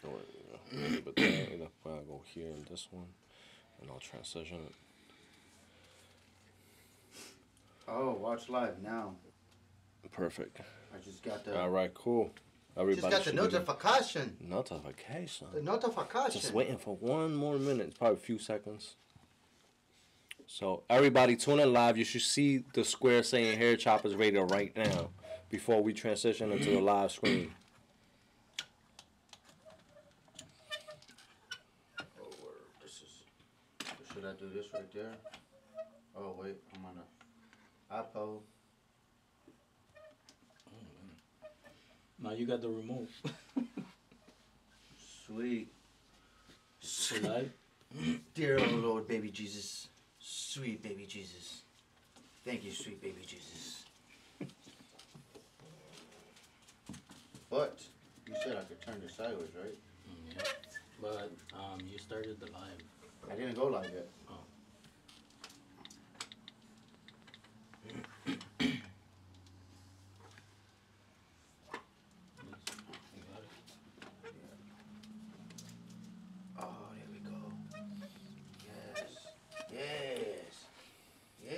Sure. Yeah. But then if I go here in this one, and I'll transition it. Oh, watch live now. Perfect. I just got the. All right, cool. Just Everybody got the should be good. notification. Notification. The notification. Just waiting for one more minute. It's probably a few seconds. So everybody tune in live. You should see the square saying Hair Choppers Radio right now before we transition into the live screen. Oh, word. This is. Should I do this right there? Oh wait, I'm on a iPod. Now you got the remote. Sweet. For live? Dear oh Lord, baby Jesus. Sweet baby Jesus. Thank you, sweet baby Jesus. But you said I could turn this sideways, right? Yeah. But you started the live. I didn't go like that. Oh. You got it? Oh, there we go. Yes. Yeah.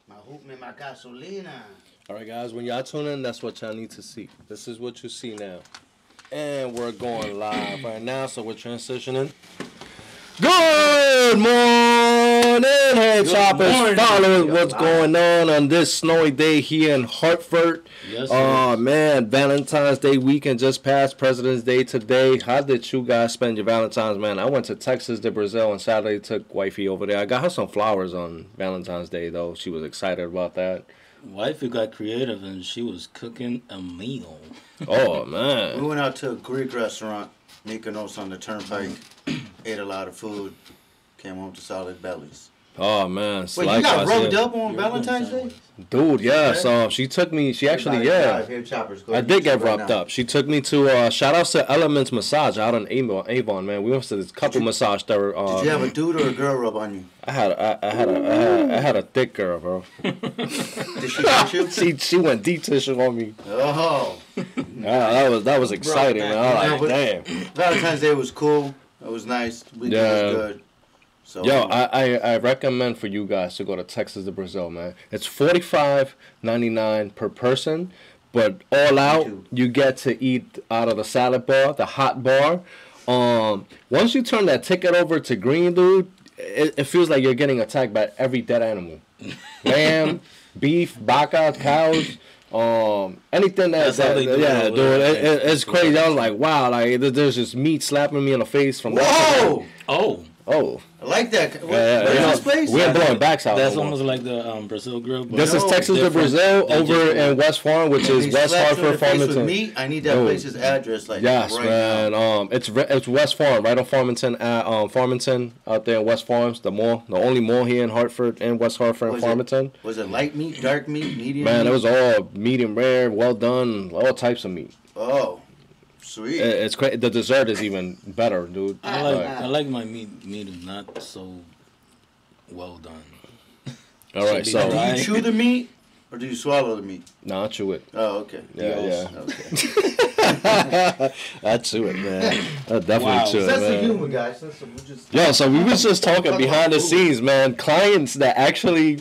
My hoop and my gasolina. All right, guys. When y'all tune in, that's what y'all need to see. This is what you see now. And we're going live right now, so we're transitioning. Good morning, Hair Choppers. morning. Following what's going on this snowy day here in Hartford. Yes, Oh, man. Valentine's Day weekend just passed. President's Day today. How did you guys spend your Valentine's, man? I went to Texas to Brazil on Saturday. Took wifey over there. I got her some flowers on Valentine's Day, though. She was excited about that. Wifey got creative and she was cooking a meal. Oh, We man. went out to a Greek restaurant, Mykonos on the turnpike, ate a lot of food, came home to solid bellies. Oh, man. Wait, you got rubbed up on Valentine's Day? Dude, yes. She took me. She actually, yeah. Hair choppers, go I ahead, did get YouTube right rubbed now. up. She took me to shout outs to Elements Massage out in Avon, man. We went to this couple massage there. Did you have a dude or a girl rub on you? I had a thick girl, bro. Did she touch you? She went deep tissue on me. Oh. That was exciting, man. I was like, damn. Valentine's Day was cool. It was nice. Weekend Yeah. was good. So, Yo, I recommend for you guys to go to Texas to Brazil, man. It's $45.99 per person, but all out you get to eat out of the salad bar, the hot bar. Once you turn that ticket over to green, dude, it feels like you're getting attacked by every dead animal. Lamb, beef, baka, cows. Anything That's how they do yeah, it. dude, it's crazy. I was like, wow, like there's just meat slapping me in the face from whoa! Oh, I like that. yeah, Where's yeah. this place? We're blowing backs out. That's no more. almost like the Brazil grill. But This is No, Texas to different. Brazil They over just- in West Farm, which is They West slapped you in Hartford, the face with Farmington. meat? I need that Dude. place's address, like Yes, right man. now. It's West Farm, right on Farmington. Farmington out there in West Farms, the only mall here in Hartford and West Hartford and Was it- Farmington. Was it light meat, dark meat, medium? Man, meat? it was all medium rare, well done, all types of meat. Oh, sweet. It's crazy. The dessert is even better, dude. I like my meat not so well done. All right, be so Do dry. you chew the meat or do you swallow the meat? nah, I chew it. Oh, okay. Yeah, Yes. yeah. Okay. I chew it, man. I definitely Wow. chew it, Sense of man. humor, guys. Sense of, we just. Yo, so we was just talking Talk behind the about food. scenes, man. Clients that actually,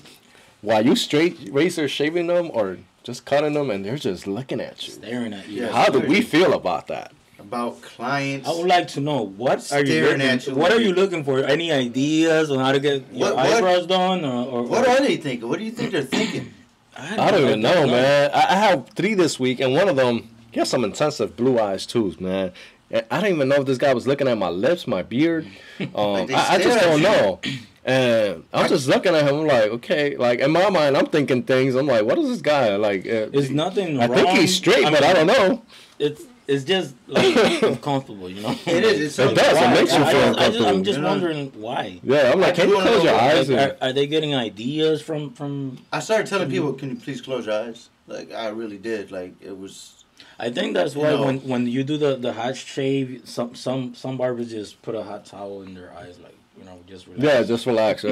while you straight razor shaving them or just cutting them, and they're just looking at you. Staring at you. Yeah. How do we feel about that? About clients. I would like to know what are you Staring looking, at you. what are you looking for? Any ideas on how to get your What- eyebrows done or What are they thinking? What do you think they're thinking? I don't even know, man. I have 3 this week, and one of them, he has some intensive blue eyes too, man. And I don't even know if this guy was looking at my lips, my beard. Like they I just stare at don't you. know. And I'm just looking at him, I'm like, okay, like in my mind, I'm thinking things. I'm like, what is this guy like? It's nothing I wrong. think he's straight, but I don't know. It's just like uncomfortable, you know. It is. It does. It makes you feel I'm uncomfortable. just You know? wondering why. Yeah, I'm like, I can do you wanna close know your what- eyes? Like, are they getting ideas from? I started telling people, can you please close your eyes? Like, I really did. Like, it was. I think that's why You know. when you do the hot shave, some barbers just put a hot towel in their eyes, like just relax. Yeah, just relax.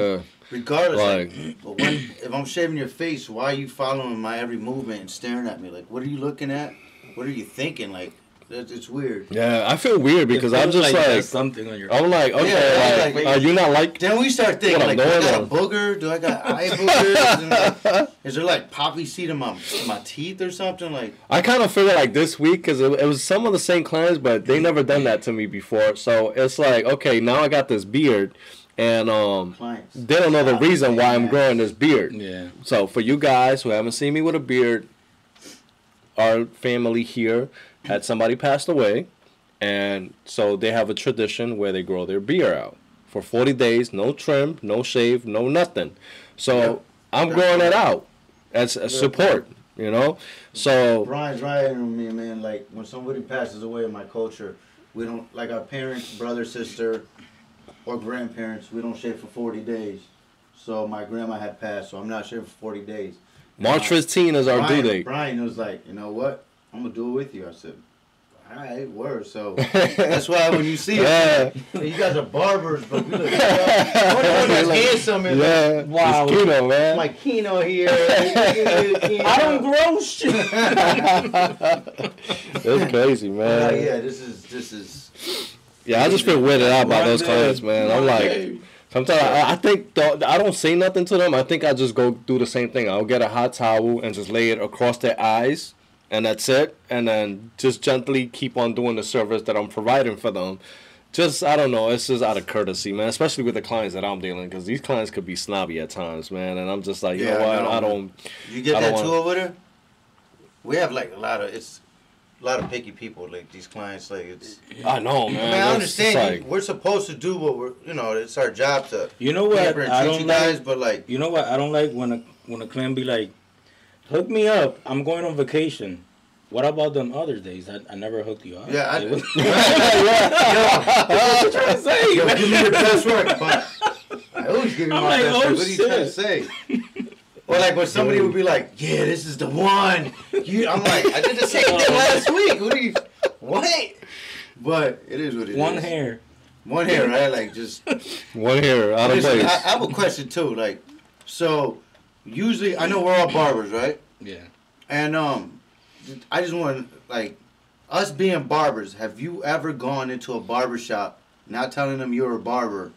Regardless, Like- but if I'm shaving your face, why are you following my every movement and staring at me? Like, what are you looking at? What are you thinking? Like, It's weird. Yeah, I feel weird because I'm just like there's something on your. I'm like, okay, Yeah, are you not like? Then we start thinking, What like, I'm do I got doing a booger? Do I got eye boogers? And, like, is there like poppy seed in my teeth or something? Like, I kind of feel like this week because it was some of the same clients, but they never done that to me before. So it's like, okay, now I got this beard, and clients. they don't know the reason why I'm growing this beard. Yeah. So for you guys who haven't seen me with a beard, our family here had somebody passed away, and so they have a tradition where they grow their beard out for 40 days, no trim, no shave, no nothing. So Yep. I'm growing it out as a support, you know. So Brian's right on me, man. Like, when somebody passes away in my culture, we don't, like our parents, brother, sister, or grandparents, we don't shave for 40 days. So my grandma had passed, so I'm not shaving for 40 days. March 15 is our due date. Brian was like, you know what? I'm going to do it with you. I said, all right, word. So that's why when you see it, you guys are barbers, but we look handsome. And yeah, Wow. it's Kino, man. like Kino here. I don't grow shit. It's crazy, man. yeah, this is. Yeah, I just feel weirded out by those clients, man. I'm like, sometimes I think I don't say nothing to them. I think I just go do the same thing. I'll get a hot towel and just lay it across their eyes, and that's it. And then just gently keep on doing the service that I'm providing for them. Just, I don't know, it's just out of courtesy, man, especially with the clients that I'm dealing, because these clients could be snobby at times, man, and I'm just like, you know what, I don't. You get that too over there? We have like a lot of picky people, like these clients, like it's. I know, man. I mean, I understand. We're supposed to do what it's our job to. You know what? I don't guys, but like. You know what? I don't like when a client be like, "Hook me up. I'm going on vacation." What about them other days? I never hooked you up. Yeah, What you trying to say? Yo, give me your best work, but I always give you my best work. What are you trying to say? Or like when somebody would be like, "Yeah, this is the one." I'm like, I did the same thing last week. What? But it is what it is. One hair, right? Like just one hair out of place. I have a question too. Like, so usually I know we're all barbers, right? Yeah. And I just want like us being barbers. Have you ever gone into a barber shop, not telling them you're a barber,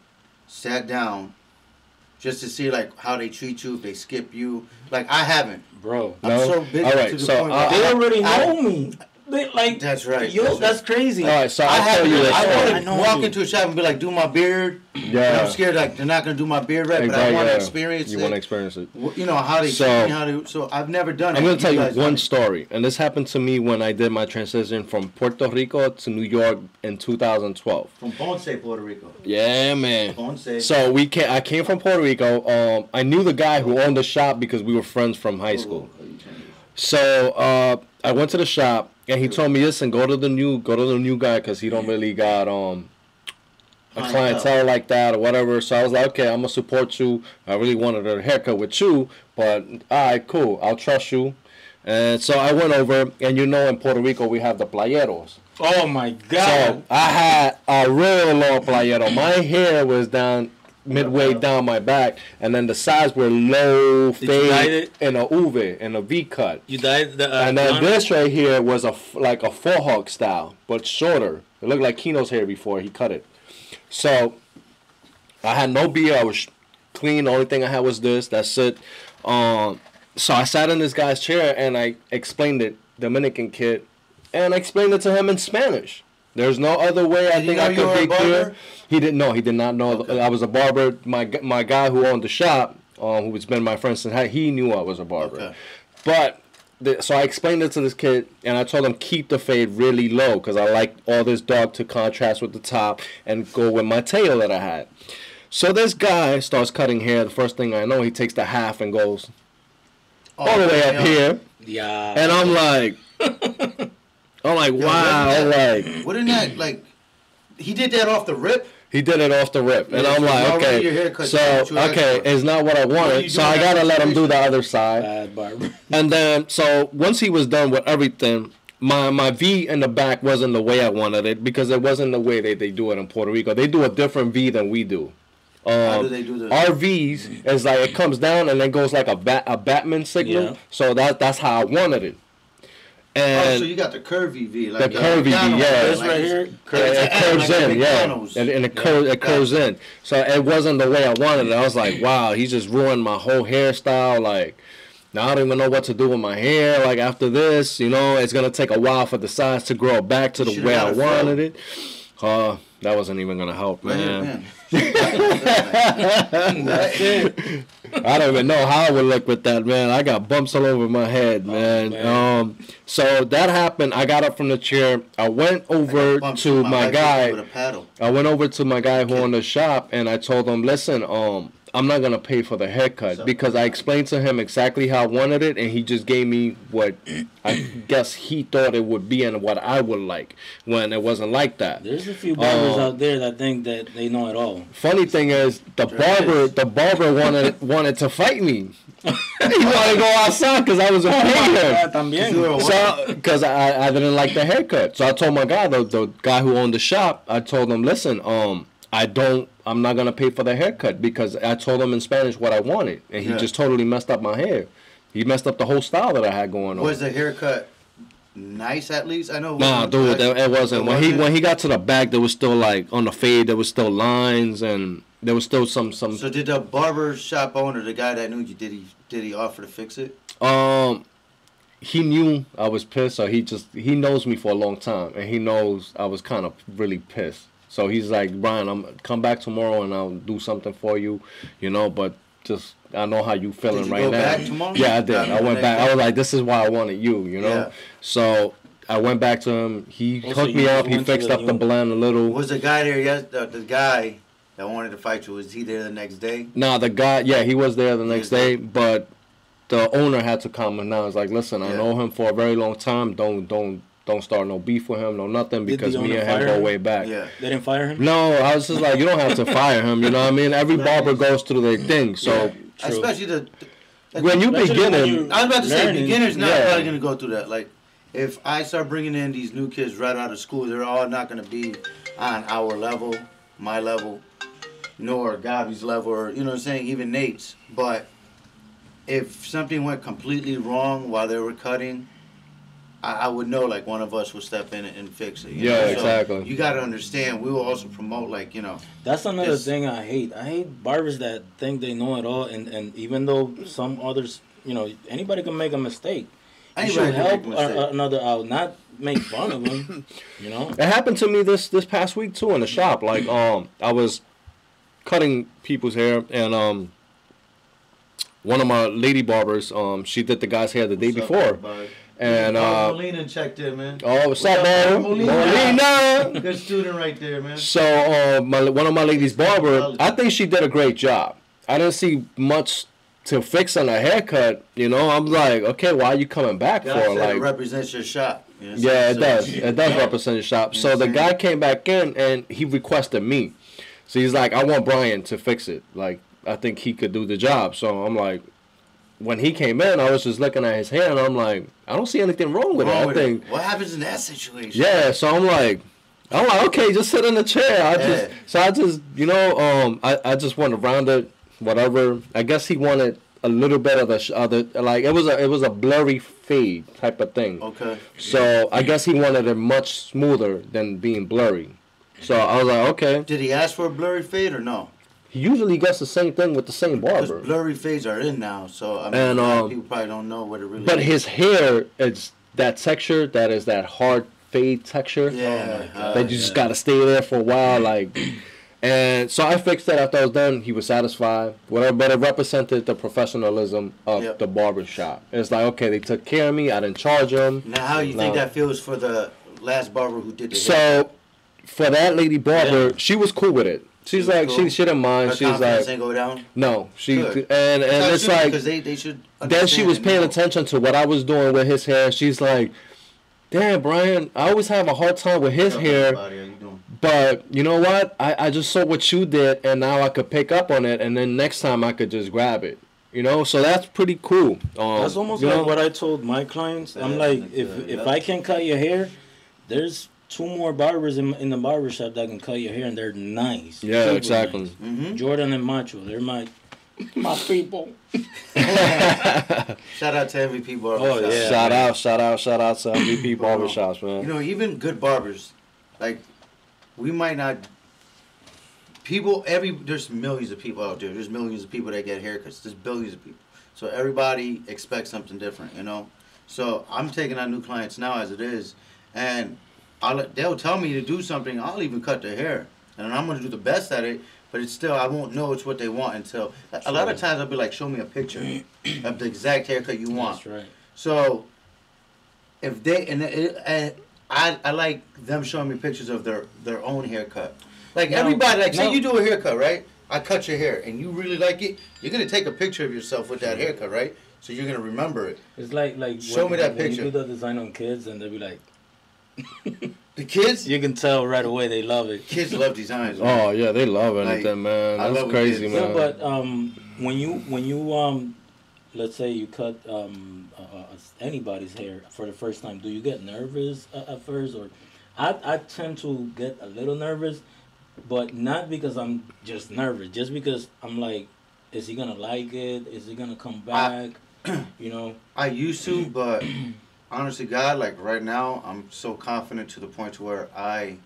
sat down, just to see like how they treat you, if they skip you? Like I haven't, bro. I'm so busy all right, to the so point They already know me. They, like that's right. Yo, that's crazy. All right, so I I'll tell you. want to walk into a shop and be like, do my beard. Yeah. And I'm scared like they're not gonna do my beard right, but I want to experience it. You want to experience it. You know how they treat me, how they. So I've never done it. I'm gonna tell you guys one done story, and this happened to me when I did my transition from Puerto Rico to New York in 2012. From Ponce, Puerto Rico. Yeah, man. Ponce. So I came from Puerto Rico. I knew the guy who owned the shop because we were friends from high school. So I went to the shop and he told me, "Listen, go to the new guy because he don't really got a clientele like that or whatever." So I was like, "Okay, I'm gonna support you. I really wanted a haircut with you, but all right, cool. I'll trust you." And so I went over, and in Puerto Rico we have the playeros. Oh my god! So I had a real long playero. My hair was down midway down my back, and then the sides were low fade and a uve and a V cut. You dyed the and then this right here was like a fohawk style, but shorter. It looked like Kino's hair before he cut it. So I had no beard. I was clean. The only thing I had was this. That's it. So I sat in this guy's chair and I explained it, Dominican kid, and I explained it to him in Spanish. There's no other way I think I could be clear. He didn't know. He did not know I was a barber. My guy who owned the shop, who's been my friend since he knew I was a barber. Okay. But so I explained it to this kid, and I told him keep the fade really low because I like all this dark to contrast with the top and go with my tail that I had. So this guy starts cutting hair. The first thing I know, he takes the half and goes all the way up here. Yeah. And I'm like, wow. Wouldn't that like? He did that off the rip. He did it off the rip, and I'm like, okay, so it's not what I wanted, so I gotta let him do the other side. Bad barber. And then, so once he was done with everything, my V in the back wasn't the way I wanted it because it wasn't the way they do it in Puerto Rico. They do a different V than we do. How do they do this? Our V's is like it comes down and then goes like a Batman signal. Yeah. So that's how I wanted it. And so you got the curvy V, like the curvy V, yeah. This right here, It curves in, yeah, and it curves in. So it wasn't the way I wanted it. I was like, wow, he just ruined my whole hairstyle. Like, now I don't even know what to do with my hair. Like after this, you know, it's gonna take a while for the sides to grow back to the way I wanted it. That wasn't even gonna help, man. That's it. I don't even know how I would look with that, man. I got bumps all over my head, man. So that happened. I got up from the chair. I went over to my guy. I went over to my guy who owned the shop, and I told him, listen, I'm not gonna pay for the haircut because I explained to him exactly how I wanted it, and he just gave me what I guess he thought it would be and what I would like when it wasn't like that. There's a few barbers out there that think that they know it all. Funny thing is, the barber wanted to fight me. He wanted to go outside because I was a payer. So, because I didn't like the haircut, so I told my guy, the guy who owned the shop, I told him, listen, I'm not gonna pay for the haircut because I told him in Spanish what I wanted, and he just totally messed up my hair. He messed up the whole style that I had going on. Was the haircut nice at least? I know. Nah, dude, it wasn't. When he got to the back, there was still like on the fade, there was still lines, and there was still some. So did the barber shop owner, the guy that knew you, did he offer to fix it? He knew I was pissed, so he knows me for a long time, and he knows I was kind of really pissed. So he's like, Brian, I'm come back tomorrow and I'll do something for you, you know. But just I know how you feeling right now. Did you go back tomorrow? Yeah, I did. I went back. I was like, this is why I wanted you know. Yeah. So I went back to him. He hooked me up. He fixed up the blend a little. Was the guy there? Yes, the guy that wanted to fight you, was he there the next day? Nah, the guy. Yeah, he was there the next day, but the owner had to come and now it's like, listen, I know him for a very long time. Don't start no beef with him, no nothing, because me and him go way back. Yeah. They didn't fire him? No, I was just like, you don't have to fire him, you know what I mean? Every barber goes through their thing, so. Yeah. Especially when you beginning. I was about to say, beginners not probably going to go through that. Like, if I start bringing in these new kids right out of school, they're all not going to be on our level, my level, nor Gabi's level, or, you know what I'm saying, even Nate's. But if something went completely wrong while they were cutting, I would know, like, one of us would step in and fix it. You know? Exactly. You got to understand, we will also promote, like, you know. That's another thing I hate. I hate barbers that think they know it all, and even though some others, you know, anybody can make a mistake. You should help another out, not make fun of them, you know. It happened to me this past week, too, in the shop. Like, I was cutting people's hair, and one of my lady barbers, she did the guy's hair the day before. And Molina checked in, man. Oh, what's up, man? Molina. Good student right there, man. So, one of my ladies' barber, I think she did a great job. I didn't see much to fix on her haircut. You know, I'm like, okay, why are you coming back for? Like, it represents your shop. You know, yeah, it does. It does represent your shop. So the guy came back in and he requested me. So he's like, I want Brian to fix it. Like, I think he could do the job. So I'm like, when he came in, I was just looking at his hair, and I'm like, I don't see anything wrong with it. I think. What happens in that situation? Yeah, so I'm like, okay, just sit in the chair. I just, you know, I just want to round it, whatever. I guess he wanted a little bit of the other, like it was a blurry fade type of thing. Okay. So I guess he wanted it much smoother than being blurry. So I was like, okay. Did he ask for a blurry fade or no? He usually gets the same thing with the same barber. Blurry fades are in now, so I mean, people probably don't know what it really is. But his hair is that texture, that is that hard fade texture. Yeah. That you just got to stay there for a while, like. And so I fixed it after I was done. He was satisfied. Whatever, but it represented the professionalism of the barber shop. It's like, okay, they took care of me. I didn't charge them. Now, how do you think that feels for the last barber who did the hair? So, for that lady barber, she was cool with it. She's like, cool. she didn't mind. She's like, ain't go down? No, and it's like, because they should. Then she was paying attention to what I was doing with his hair. She's like, damn, Brian, I always have a hard time with his hair. But you know what? I just saw what you did, and now I could pick up on it, and then next time I could just grab it. You know, so that's pretty cool. That's almost like what I told my clients. I'm like, if I can cut your hair, there's 2 more barbers in the barbershop that can cut your hair, and they're nice. Yeah, exactly. Nice. Mm-hmm. Jordan and Macho, they're my My people. Shout out to MVP Barbershops. Oh, yeah. Shout out to MVP Barbershops, man. You know, even good barbers, like, we might not... There's millions of people out there. There's millions of people that get haircuts. There's billions of people. So everybody expects something different, you know? So I'm taking on new clients now as it is, and they'll tell me to do something. I'll even cut their hair, and I'm going to do the best at it, but it's still, I won't know it's what they want until... A lot of times I'll be like, show me a picture of the exact haircut you want. That's right. So if they... I like them showing me pictures of their own haircut. Like everybody, like say you do a haircut, right? I cut your hair, and you really like it. You're gonna take a picture of yourself with that haircut, right? So you're gonna remember it. It's like show me that picture. You do the design on kids, and they'll be like, the kids. You can tell right away they love it. Kids love designs. Man. Oh yeah, they love anything, man. That's crazy, man. Yeah, but when you let's say you cut anybody's hair for the first time, do you get nervous at first, or I tend to get a little nervous. But not because I'm just nervous, just because I'm like, is he gonna like it? Is he gonna come back? You know. I used to, but honestly, God, like right now, I'm so confident to the point to where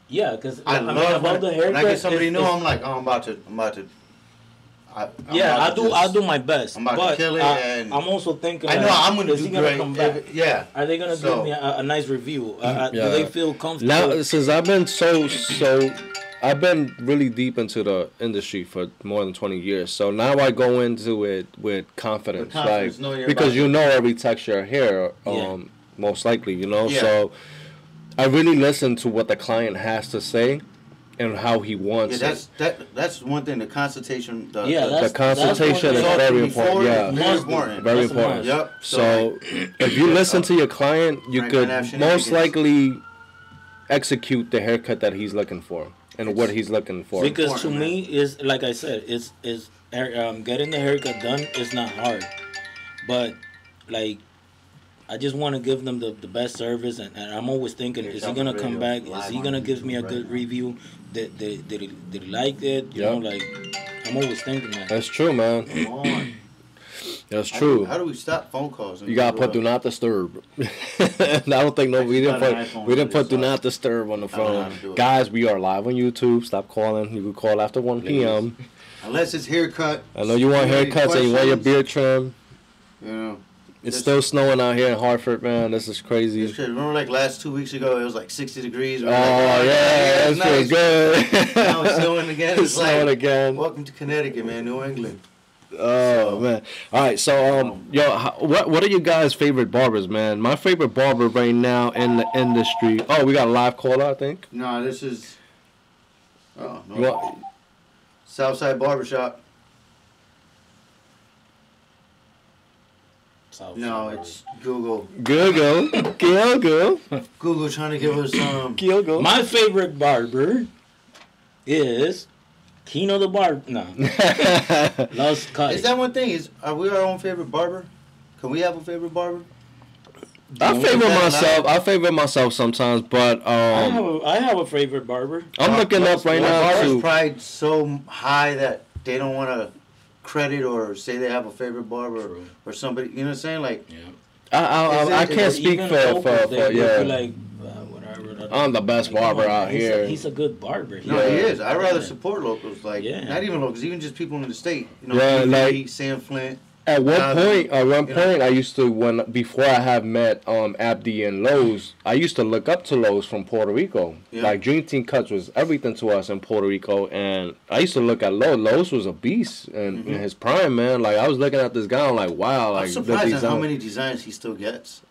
because I love about the haircut. When I get somebody new, I'm like, oh, I'm about to. I'll do my best. I'm about to kill it, and I'm also thinking. I know I'm gonna do great. Come back? Yeah. Are they gonna give me a nice review? Do they feel comfortable? Now, since I've been I've been really deep into the industry for more than 20 years, so now I go into it with confidence, like because you know every texture of hair, most likely, you know. Yeah. So I really listen to what the client has to say and how he wants it. That's one thing. The consultation. The consultation is very important. Yeah, very important. Very important. Yep. So if you listen to your client, you could most likely execute the haircut that he's looking for. And what he's looking for. Because to me, is like I said, is getting the haircut done is not hard, but like I just want to give them the best service, and I'm always thinking, is he gonna come back? Is he gonna give me a good review? Did he like it? You know, like I'm always thinking that. That's true, man. Come on. That's true. How do we stop phone calls? You gotta put do not disturb. I don't think we didn't put do not disturb on the phone. Guys, we are live on YouTube. Stop calling. You can call after 1 p.m. Unless it's haircut. I know you want haircuts and you want your beard trim. Yeah. It's still snowing out here in Hartford, man. This is crazy. Remember, like last 2 weeks ago, it was like 60 degrees. Oh, yeah, that's pretty good. Now it's snowing again. It's snowing again. Welcome to Connecticut, man. New England. Oh man! All right, so what are you guys' favorite barbers, man? My favorite barber right now in the industry. Oh, we got a live caller, I think. No, this is. Oh no. Southside Barbershop. No, it's Google. Google trying to give us some. Google. My favorite barber is Kino the Barber. No. Los Cutting. Is that one thing? Are we our own favorite barber? Can we have a favorite barber? I favor myself sometimes, but I have a favorite barber. I'm looking up right now. Barbers' pride so high that they don't want to credit or say they have a favorite barber or somebody. You know what I'm saying? Like, I can't speak for like. I'm the best barber out here. He's a good barber. No, he is. I'd rather support locals. Like, not even locals, even just people in the state. You know, like Sam Flint. At one point, I used to before I had met Abdi and Lowe's, I used to look up to Lowe's from Puerto Rico. Yeah. Like Dream Team Cuts was everything to us in Puerto Rico, and I used to look at Lowe's. Lowe's was a beast in his prime, man. Like I was looking at this guy, I'm like, wow, like I'm surprised at how many designs he still gets.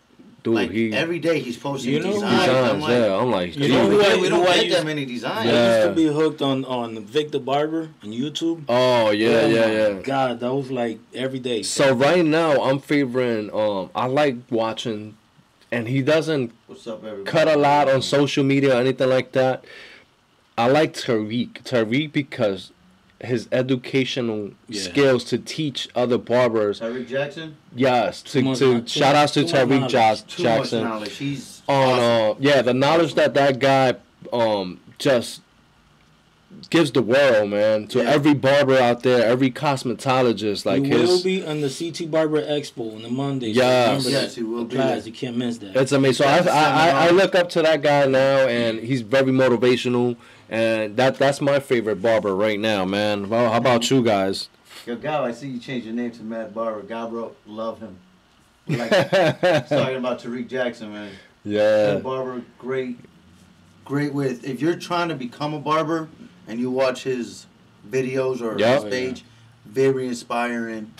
Dude, like, every day he's posting designs. I'm like, we don't get that many designs. I used to be hooked on Victor Barber on YouTube. Oh yeah. God, that was like every day. So right now I'm favoring. I like watching, and he doesn't cut a lot on social media or anything like that. I like Tariq because his educational skills to teach other barbers. Tariq Jackson? Yes. Shout outs to Tariq Jackson. Too much knowledge. He's on awesome. The knowledge that guy just gives the world, man, to every barber out there, every cosmetologist. Like he will be on the CT Barber Expo on the Monday. Yes, so yes, he will be. You can't miss that. It's amazing. So I look up to that guy now, and he's very motivational, and that's my favorite barber right now, man. Well, how about you guys? Yo, Gal, I see you changed your name to Mad Barber. Gabro, love him. Like talking about Tariq Jackson, man. Yeah. Mad Barber, great with. If you're trying to become a barber and you watch his videos or his page, very inspiring,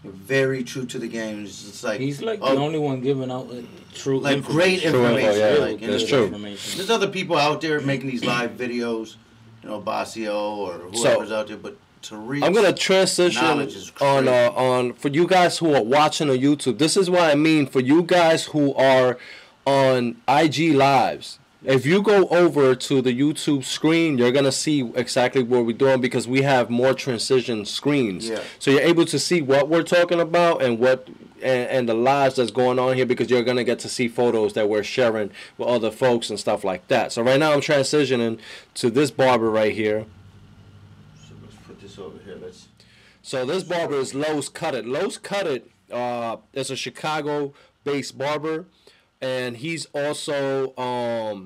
very true to the game. It's just like he's like the only one giving out true, like great information. Like, that's true. There's other people out there making these live videos, Basio or whoever's out there, but Tariq, I'm gonna transition on for you guys who are watching on YouTube. This is what I mean for you guys who are on IG lives. If you go over to the YouTube screen, you're going to see exactly what we're doing because we have more transition screens. Yeah. So you're able to see what we're talking about and what and the lives that's going on here because you're going to get to see photos that we're sharing with other folks and stuff like that. So right now I'm transitioning to this barber right here. So let's put this over here. So this barber is Lowe's Cut It. Lowe's Cut It is a Chicago-based barber. And he's also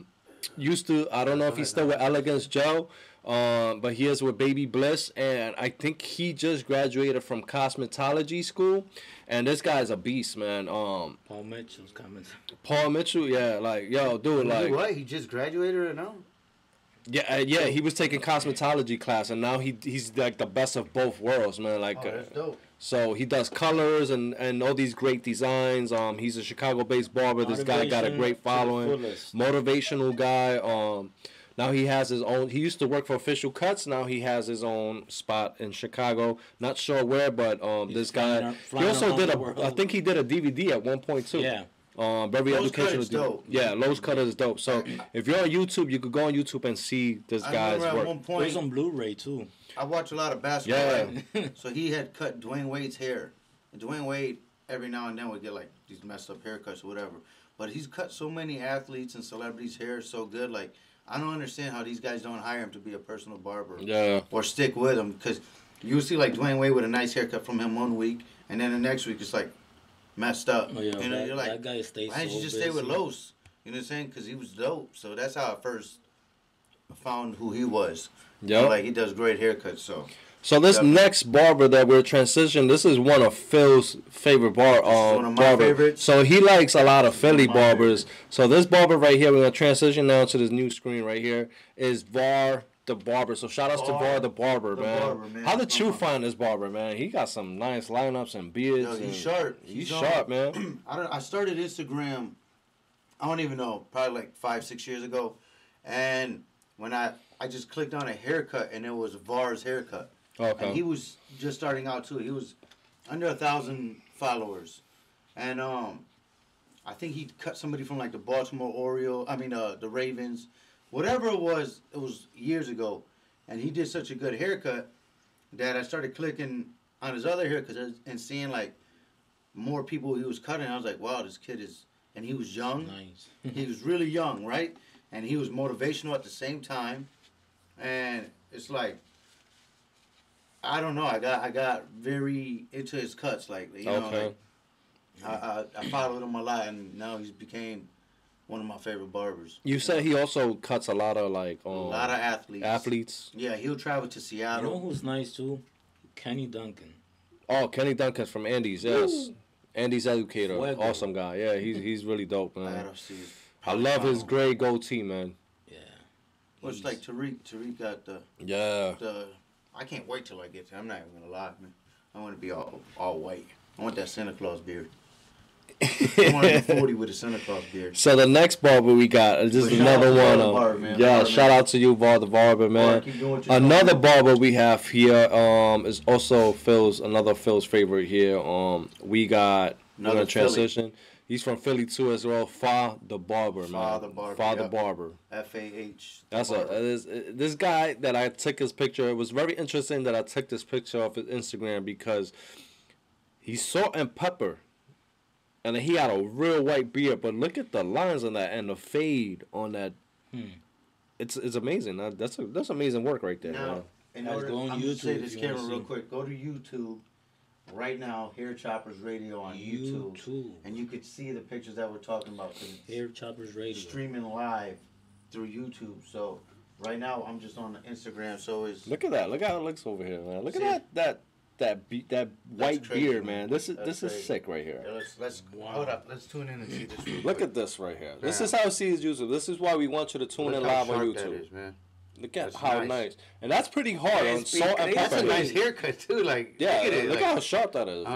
used to, I don't know if he's still with Elegance Joe, but he is with Baby Bliss. And I think he just graduated from cosmetology school. And this guy's a beast, man. Paul Mitchell's comments. Paul Mitchell, yeah, like, yo, dude, like. What? He just graduated or no? Yeah, he was taking cosmetology class, and now he's like the best of both worlds, man. Like, that's dope. So he does colors and all these great designs. He's a Chicago-based barber. This guy got a great following. Motivational guy. Now he has his own. He used to work for Official Cuts. Now he has his own spot in Chicago. Not sure where, but this guy. He also did I think he did a DVD at one point too. Yeah. Very educational. Dope. Yeah, Lowe's Cut is dope. So if you're on YouTube, you could go on YouTube and see this guy's work. At one point, it was on Blu-ray too. I watch a lot of basketball. Yeah. So he had cut Dwayne Wade's hair. And Dwayne Wade, every now and then, would get like these messed up haircuts or whatever. But he's cut so many athletes and celebrities' hair so good. Like, I don't understand how these guys don't hire him to be a personal barber. Yeah. Or stick with him. Because you see like Dwayne Wade with a nice haircut from him one week. And then the next week it's like messed up. Oh, yeah, you're like, that guy stays why didn't you just stay with Los? You know what I'm saying? Because he was dope. So that's how I first found who he was. Yeah. Like, he does great haircuts, so. So this next barber that we're transitioning, this is one of Phil's favorite one of my favorites. So he likes a lot of Philly barbers. So this barber right here, we're gonna transition now to this new screen right here, is Var the Barber. So shout outs to Var the Barber, man. How did you find this barber, man? He got some nice lineups and beards. Yo, he's sharp. He's sharp, man. I started Instagram, I don't even know, probably like 5-6 years ago, and when I just clicked on a haircut and it was Var's haircut. Okay. And he was just starting out too. He was under 1,000 followers, and I think he cut somebody from like the Baltimore Orioles. I mean, the Ravens, whatever it was. It was years ago, and he did such a good haircut that I started clicking on his other haircuts and seeing like more people he was cutting. I was like, wow, this kid is, and he was young. Nice. He was really young, right? And he was motivational at the same time, and it's like, I don't know. I got very into his cuts, like you know, like, I followed him a lot, and now he's became one of my favorite barbers. You said he also cuts a lot of like a lot of athletes. Yeah, he'll travel to Seattle. You know who's nice too? Kenny Duncan. Oh, Kenny Duncan from Andy's, yes. Ooh. Andy's educator, awesome guy. Yeah, he's really dope, man. I love his gray goatee, man. Yeah. Well, it's like Tariq. Tariq got the I can't wait till I get to. I'm not even gonna lie, man. I want to be all white. I want that Santa Claus beard. I want to be 40 with a Santa Claus beard. So the next barber we got is just another one. Shout out to you, Var the Barber, man. Another barber we have here is also another Phil's favorite here. We got another transition. Philly. He's from Philly too as well. Fa the Barber, man. Fa the Barber. F-A-H. That's this guy that I took his picture. It was very interesting that I took this picture off his Instagram because he's salt and pepper, and he had a real white beard. But look at the lines on that and the fade on that. it's amazing. That's amazing work right there. Now, in order, I'm going to say this camera real quick. Go to YouTube right now, Hair Choppers Radio on YouTube. And you could see the pictures that we're talking about. Hair Choppers Radio. Streaming live through YouTube. So right now I'm just on Instagram. So it's look at that. Look how it looks over here, man. Look at that white crazy, beard, man. This is sick right here. Yeah, let's hold up. Let's tune in and see this. Look at this right here. This is how C is YouTube. This is why we want you to tune in live on YouTube. That is, man. Look at how nice. And that's pretty hard on salt and pepper. That's a nice haircut too. Like look how sharp that is.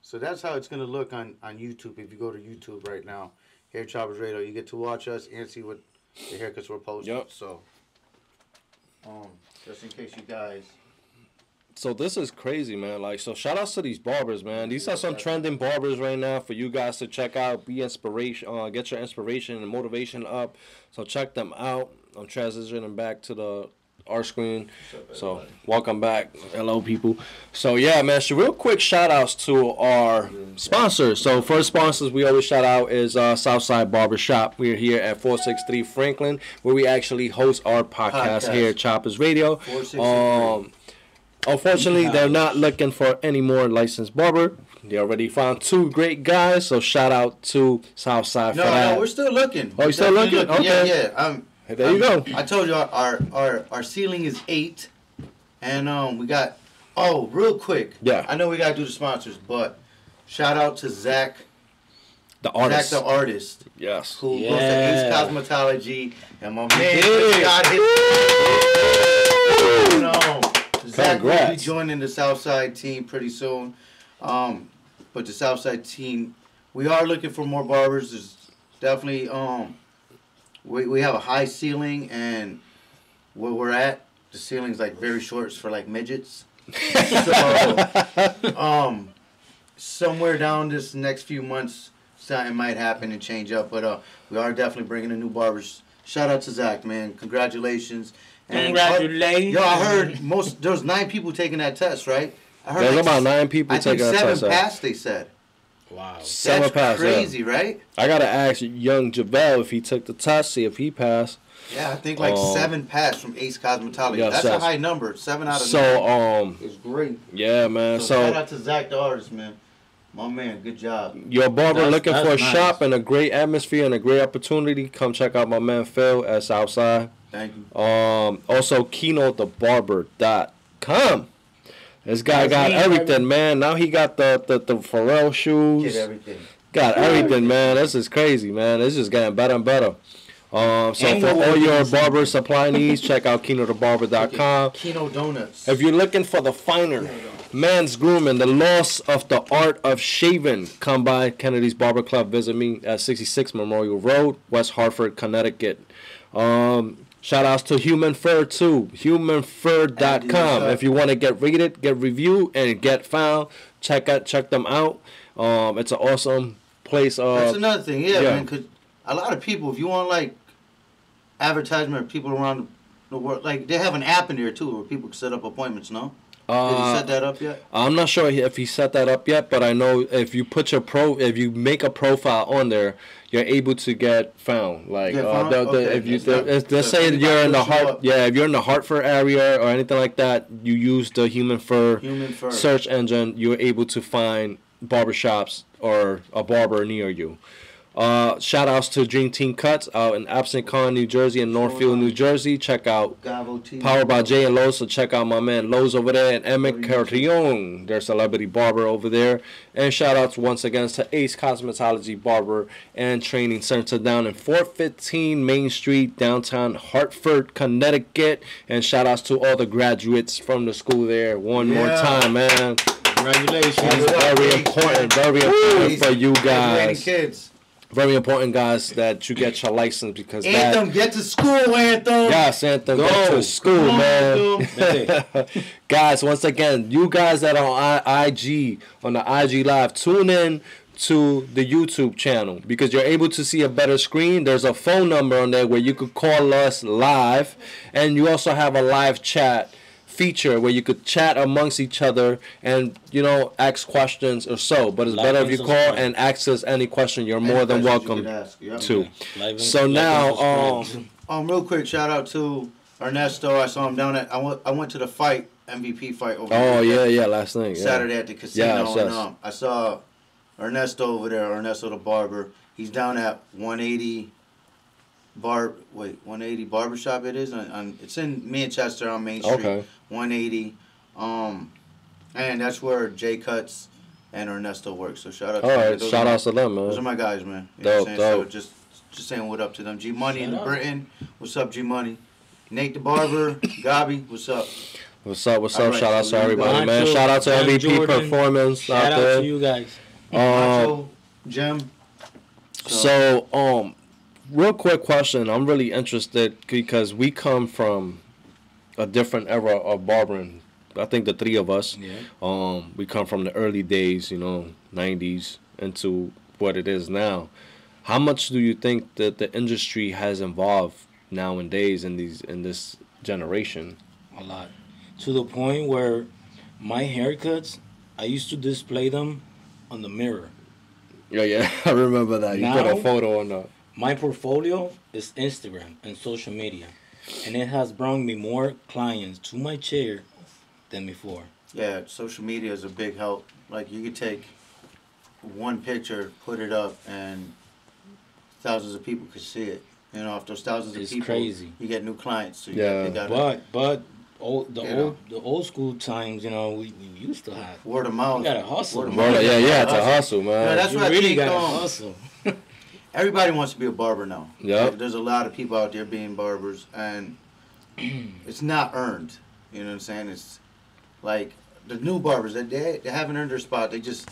So that's how it's gonna look on YouTube. If you go to YouTube right now, Hair Choppers Radio, you get to watch us and see what the haircuts we're posting. Yep. So, just in case you guys. So this is crazy, man. Like, so shout outs to these barbers, man. These are some trending barbers right now for you guys to check out. Be inspiration, get your inspiration and motivation up. So check them out. I'm transitioning back to our screen. So welcome back. Hello, people. So yeah, man. So real quick shout outs to our sponsors. So first sponsors we always shout out is Southside Barbershop. We're here at 463 Franklin, where we actually host our podcast here at Choppers Radio. Unfortunately, they're not looking for any more licensed barber. They already found 2 great guys, so shout out to Southside for that. No, we're still looking. Oh, you're still looking? Okay. Yeah. There you go. I told you our ceiling is 8, and we got. Oh, real quick. Yeah. I know we gotta do the sponsors, but shout out to Zach. The artist. Zach, the artist. Yes. Who goes to Ace Cosmetology, and my man got his. Zach will be joining the Southside team pretty soon. But the Southside team, we are looking for more barbers. There's definitely we have a high ceiling, and where we're at, the ceiling's like very short. It's for like midgets. So somewhere down this next few months, something might happen and change up. But we are definitely bringing in new barbers. Shout out to Zach, man. Congratulations. And congratulations. Yo, I heard there was 9 people taking that test, right? I heard there's about 9 people taking that test. I think 7 passed, they said. Wow. 7 passed. Crazy, right? I got to ask young Javale if he took the test, see if he passed. Yeah, I think 7 passed from Ace Cosmetology. That's a high number. 7 out of 9. So, it's great. Yeah, man. So shout out to Zach the artist, man. My man, good job. Your barber looking for a shop and a great atmosphere and a great opportunity, come check out my man Phil at Southside. Thank you. Also, KeynoteTheBarber.com. This guy got everything, man. Now he got the Pharrell shoes. Get everything. Got everything, man. This is crazy, man. It's just getting better and better. So for all your barber supply needs, check out KeynoteTheBarber.com. Kino Donuts. If you're looking for the finer man's grooming, the loss of the art of shaving, come by Kennedy's Barber Club. Visit me at 66 Memorial Road, West Hartford, Connecticut. Shout outs to Human Fur too. HumanFur.com. If you want to get rated, get reviewed, and get found, check them out. It's an awesome place. That's another thing, man. Cause a lot of people, if you want like advertisement, people around the world, like they have an app in there too, where people can set up appointments. No. Did he set that up yet? I'm not sure if he set that up yet, but I know if you put if you make a profile on there, you're able to get found. Like if you let's say you're in the if you're in the Hartford area or anything like that, you use the Human Fur search engine, you're able to find barbershops or a barber near you. Shout outs to Dream Team Cuts out in Absent-Con, New Jersey and Northfield, New Jersey. Check out Powered by Jay and Lowe's, so check out my man Lowe's over there and Emmett Carrion, their celebrity barber over there. And shout outs once again to Ace Cosmetology Barber and Training Center down in 415 Main Street, downtown Hartford, Connecticut. And shout outs to all the graduates from the school there one more time, man. Congratulations. Very important for you guys. Kids. Very important, guys, that you get your license because Anthem, get to school, Anthem. Yes, Anthem, get to school, man. Guys, once again, you guys that are on IG, on the IG Live, tune in to the YouTube channel because you're able to see a better screen. There's a phone number on there where you could call us live, and you also have a live chat feature where you could chat amongst each other and ask questions or so, but it's better if you call and ask us any question. You're more than welcome to. So now Real quick, shout out to Ernesto. I saw him down at. I went to the fight, MVP fight over. Yeah, last night. Yeah. Saturday at the casino, Yes. and I saw Ernesto over there. Ernesto the barber. He's down at 180. 180 Barbershop. It is it's in Manchester on Main Street. Okay. 180. And that's where Jay Cuts and Ernesto work. So shout out. All right, shout out to them, man. Those are my guys, man. You know Dope, what I'm saying? dope. So just saying what up to them. G Money in Britain. What's up, G Money? Nate the Barber. Gabi. What's up? What's up? What's All up? right, Shout out so to everybody, man. Shout out to John MVP Jordan. Performance Shout out out there. to you guys. Macho, Jim. So, real quick question. I'm really interested because we come from a different era of barbering. I think the three of us. Yeah. We come from the early days, 90s, into what it is now. How much do you think that the industry has evolved nowadays in this generation? A lot. To the point where my haircuts, I used to display them on the mirror. Yeah, I remember that. You put Now- a photo on the. My portfolio is Instagram and social media. And it has brought me more clients to my chair than before. Yeah, social media is a big help. Like you could take one picture, put it up, and thousands of people could see it. If those thousands of It's people, crazy. you get new clients. So Yeah. you got But know. the old school times, we used to have. word of mouth. You gotta hustle. Word of Bro, mouth. yeah, it's a hustle, man. Yeah, that's You what I really think, gotta hustle. Everybody wants to be a barber now. Yep. Like, there's a lot of people out there being barbers, and it's not earned. You know what I'm saying? It's like the new barbers that they haven't earned their spot. They just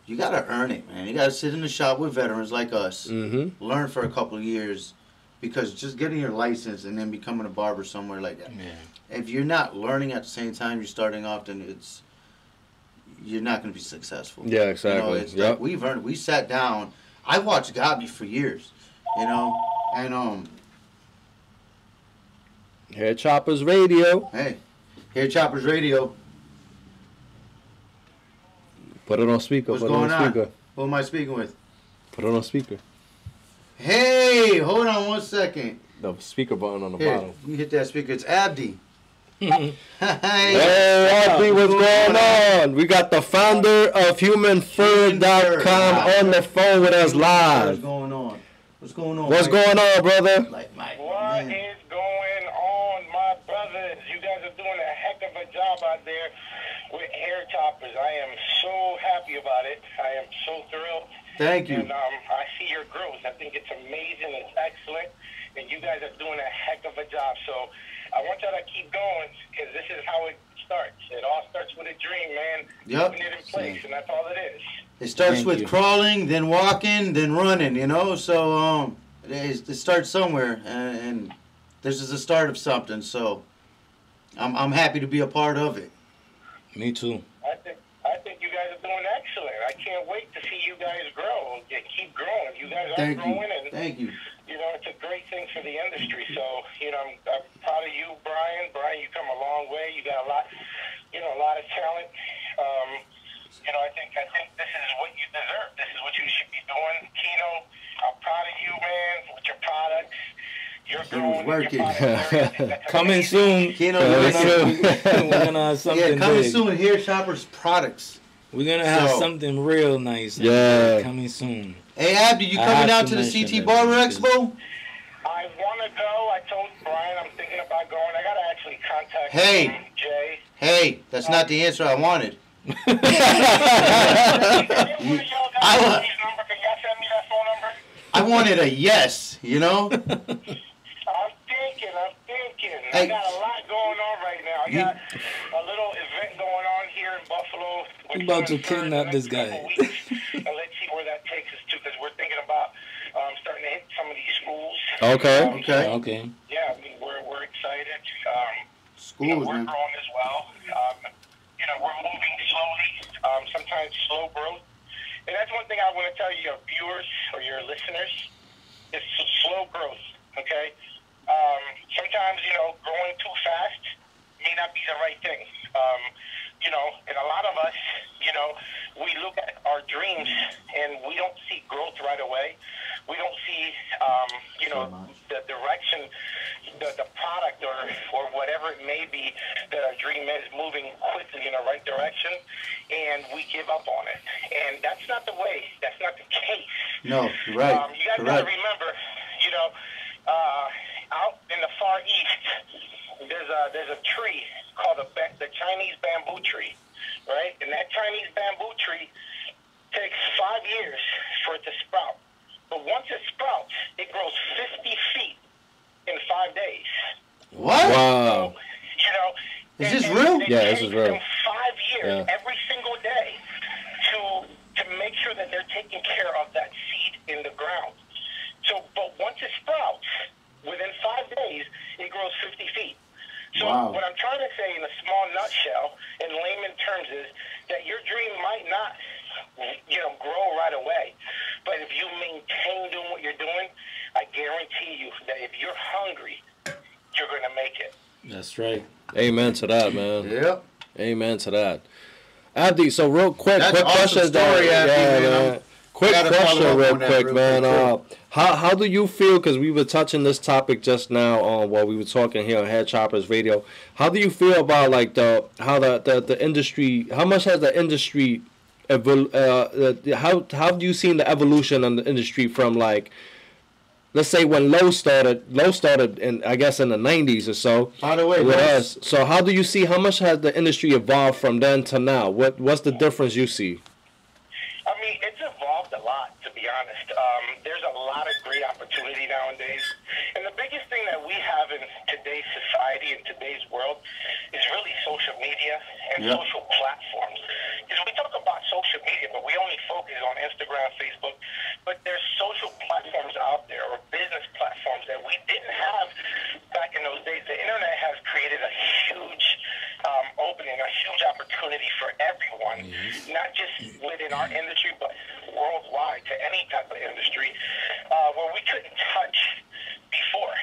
you gotta earn it, man. You gotta sit in the shop with veterans like us, Mm-hmm. learn for a couple of years, because just getting your license and then becoming a barber somewhere like that. Yeah. If you're not learning at the same time you're starting off, then you're not going to be successful. Yeah, exactly. It's Yep. like we've earned. We sat down. I watched Gabi for years, and Hair Choppers Radio. hey, here Choppers Radio. Put it on speaker. What's Put going it on on? speaker. Who am I speaking with? Put it on speaker. Hey, hold on one second. The speaker button on the Here, bottom. you hit that speaker. It's Abdi. Hey, Abdi, what's going on? We got the founder of HumanFur.com on the phone with us What's live. going on? What's going on? What's Mike? going on, brother? Like Mike. What man. is going on, my brothers? You guys are doing a heck of a job out there with Hair Choppers. I am so happy about it. I am so thrilled. Thank you. And I see your growth. I think it's amazing. It's excellent. And you guys are doing a heck of a job. So I want y'all to keep going because this is how it starts. It all starts with a dream, man. Yep. Putting it in place, and that's all it is. It starts Thank with you. crawling, then walking, then running. So it starts somewhere, and this is the start of something. So I'm happy to be a part of it. Me too. I think you guys are doing excellent. I can't wait to see you guys grow. You keep growing. You guys are Thank you. growing, and Thank you. it's a great thing for the industry. So I'm proud of you, Brian. Brian, you come a long way. You got a lot of talent. I think this is what you deserve. This is what you should be doing. Kino, I'm proud of you, man, with your products. You're growing. working. Your products, that's Coming amazing. soon. Kino, We're gonna have something coming big. soon. Hair Choppers products. We're gonna have So- something real nice. Yeah. Coming soon. Hey Abdi, you I coming have out to to the mention CT that Barber because- Expo? I want to go. I told Brian I'm thinking about going. I got to actually contact Hey. Jay. Hey, that's not the answer I wanted. Can you put y'all guys I wa- his number? Can y'all send me that phone number? I wanted a yes. I'm thinking. Hey. I got a lot going on right now. I got a little event going on here in Buffalo. You about to Human Fur in the kidnap next this guy. couple weeks. And let's see where that takes us to, because we're thinking about starting to hit some of these schools. Okay. Okay. Okay. Yeah, we're excited. Schools, We're man. growing as well. We're moving slowly. Sometimes slow growth. And that's one thing I want to tell your viewers or your listeners. It's slow growth, okay? Sometimes, growing too fast may not be the right thing. And a lot of us, we look at our dreams and we don't see growth right away. We don't see, the direction the product or whatever it may be that our dream is moving quickly in the right direction, and we give up on it. And that's not the way. That's not the case. No, right. You guys got to remember, you know, out in the Far East, there's a tree called the Chinese bamboo tree, right? And that Chinese bamboo tree takes 5 years for it to sprout. But once it sprouts, it grows 50 feet in 5 days. What? Wow. So, you know, is this real? Yeah, this is real. 5 years every single day to make sure that they're taking care of that seed in the ground. So, but once it sprouts, within 5 days, it grows 50 feet. So what I'm trying to say in a small nutshell, in layman terms, is that your dream might not, you know, grow right away. But if you maintain doing what you're doing, I guarantee you that if you're hungry, you're going to make it. That's right. Amen to that, man. Yep. Amen to that. Abdi, so real quick, That's quick awesome question. Story, Abdi, man. Quick question, real quick, man. Quick. How do you feel? Because we were touching this topic just now while we were talking here on Head Choppers Radio. How do you feel about like how the industry? How much has the industry how have you seen the evolution in the industry from, like, let's say when Lowe started in, I guess, in the 90s or so. By the way, with us. So how do you see, how much has the industry evolved from then to now? What's the difference you see? I mean, it's evolved a lot, to be honest. There's a lot of great opportunity nowadays. And the biggest thing that we have in today's society, in today's world, is really social media and social platforms. Because we talk about social media, but we only focus on Instagram, Facebook. But there's social platforms out there, or business platforms, that we didn't have back in those days. The internet has created a huge opening, a huge opportunity for everyone, not just within our industry, but worldwide, to any type of industry, where we couldn't touch before.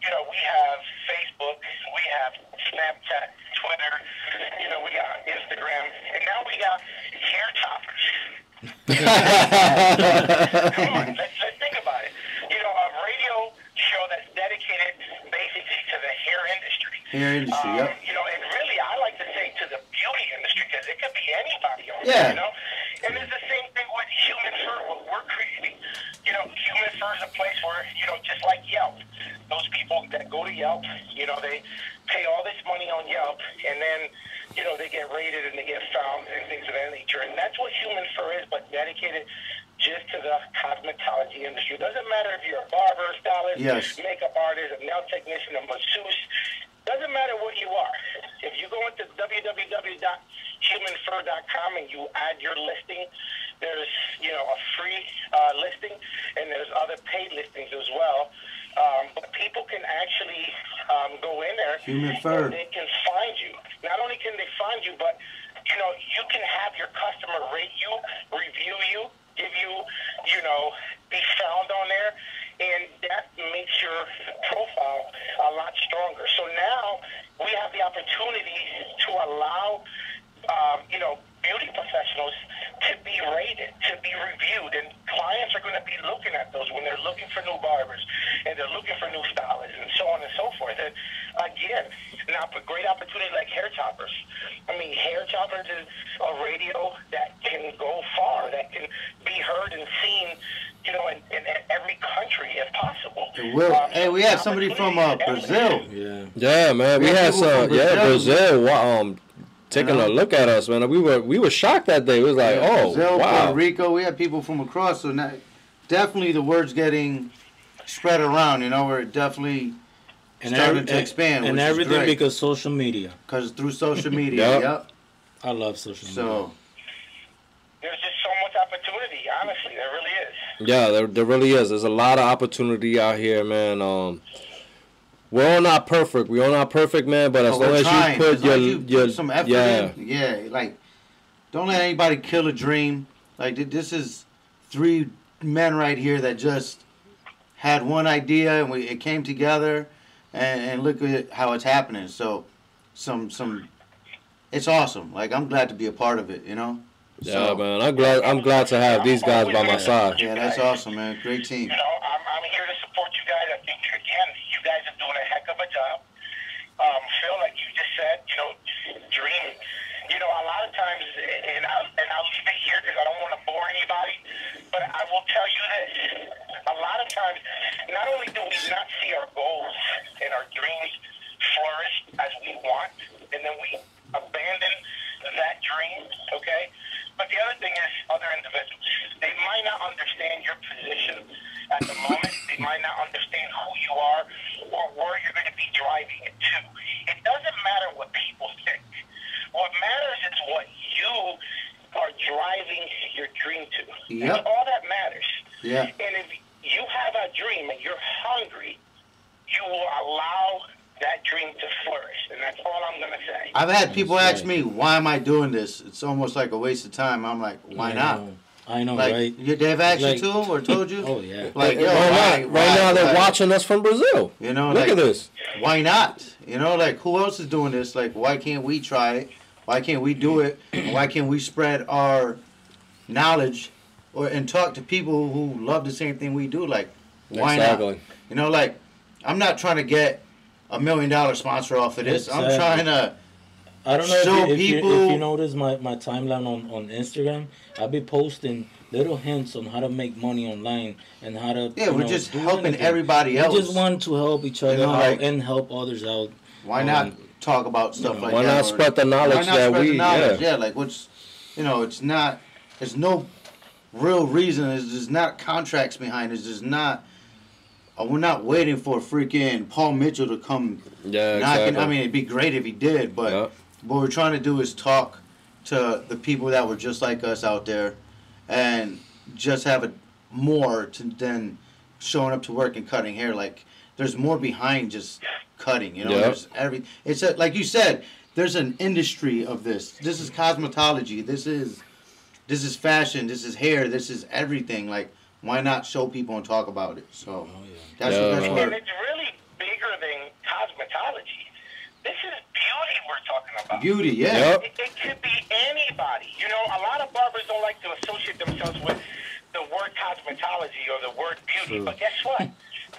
You know, we have Facebook, we have Snapchat, Twitter, you know, we got Instagram, and now we got hair choppers. Come on, let's think about it. You know, a radio show that's dedicated basically to the hair industry. You know, and really, I like to say to the beauty industry, because it could be anybody on there, you know? And it's the same thing with Human Fur, what we're creating. You know, Human Fur is a place where, you know, just like Yelp, those people that go to Yelp, you know, they pay all this money on Yelp, and then, you know, they get rated and they get found and things of that nature. And that's what Human Fur is, but dedicated just to the cosmetology industry. It doesn't matter if you're a barber, stylist, makeup artist, a nail technician, a masseuse. Doesn't matter what you are. If you go into www.humanfur.com and you add your listing, there's, you know, a free listing, and there's other paid listings as well. But people can actually go in there Human Fur. and they can find you. Not only can they find you, but, you know, you can have your customer rate you, review you, give you, you know, be found on there, and that makes your profile a lot stronger. So now we have the opportunity to allow, you know, beauty professionals to be rated, to be reviewed, and clients are going to be looking at those when they're looking for new barbers and they're looking for new stylists and so on and so forth. And again, now a great opportunity like Hair Choppers. I mean, Hair Choppers is a radio that can go far, that can be heard and seen, you know, in every country if possible. It will. Hey, we had somebody from Brazil. Yeah, man. We had some. Brazil. Taking a look at us, man. We were shocked that day. It was like, Brazil, wow. Puerto Rico. We had people from across. So now, definitely the word's getting spread around. You know, we're definitely starting to expand. And everything because social media. Because through social media. I love social media. So there's just so much opportunity. Honestly, there really is. Yeah, there really is. There's a lot of opportunity out here, man. We're all not perfect. We're all not perfect, man. But as long as you put your some effort in, like, don't let anybody kill a dream. Like, this is 3 men right here that just had one idea and it came together, and look at how it's happening. So, it's awesome. Like, I'm glad to be a part of it. You know. Yeah, man. I'm glad to have these guys by my side. Yeah, that's awesome, man. Great team. You know, I'm here to support you guys. I think, again, you guys are doing a a heck of a job. Phil, like you just said, dream. A lot of times, and I'll leave it here because I don't want to bore anybody, but I will tell you this. A lot of times, not only do we not see our goals and our dreams flourish as we want, and then we abandon that dream, okay? But the other thing is other individuals. They might not understand your position at the moment. They might not understand who you are or where you're going to be driving it to. It doesn't matter what people think. What matters is what you are driving your dream to. Yep. That's all that matters. Yeah. And if you have a dream and you're hungry, you will allow that dream to flourish. And that's all I'm going to say. I've had people ask me, why am I doing this? It's almost like a waste of time. I'm like, why not? I know, like, right? They've asked you too or told you? Oh, yeah. Like, yo, right now they're watching us from Brazil. Look at this. Why not? Like, who else is doing this? Like, why can't we try it? Why can't we do it? Why can't we spread our knowledge and talk to people who love the same thing we do? Like, why not? Like, I'm not trying to get $1 million sponsor off of this. I'm trying to I don't know show if people. If you notice my timeline on Instagram, I'll be posting little hints on how to make money online and how to. Yeah, we're just helping everybody else. We just want to help each other out and help others out. Why not talk about stuff like that? Why not spread the knowledge that we? Yeah, like what's, it's not. There's no real reason. There's not contracts behind it. There's not. We're not waiting for freaking Paul Mitchell to come knocking. Exactly. I mean, it'd be great if he did, but what we're trying to do is talk to the people that were just like us out there, and just have it more than showing up to work and cutting hair. Like, there's more behind just cutting. There's it's like you said. There's an industry of this. This is cosmetology. This is fashion. This is hair. This is everything. Like, why not show people and talk about it? So that's and it's really bigger than cosmetology. This is beauty we're talking about. Beauty, yeah. It could be anybody. A lot of barbers don't like to associate themselves with the word cosmetology or the word beauty. But guess what?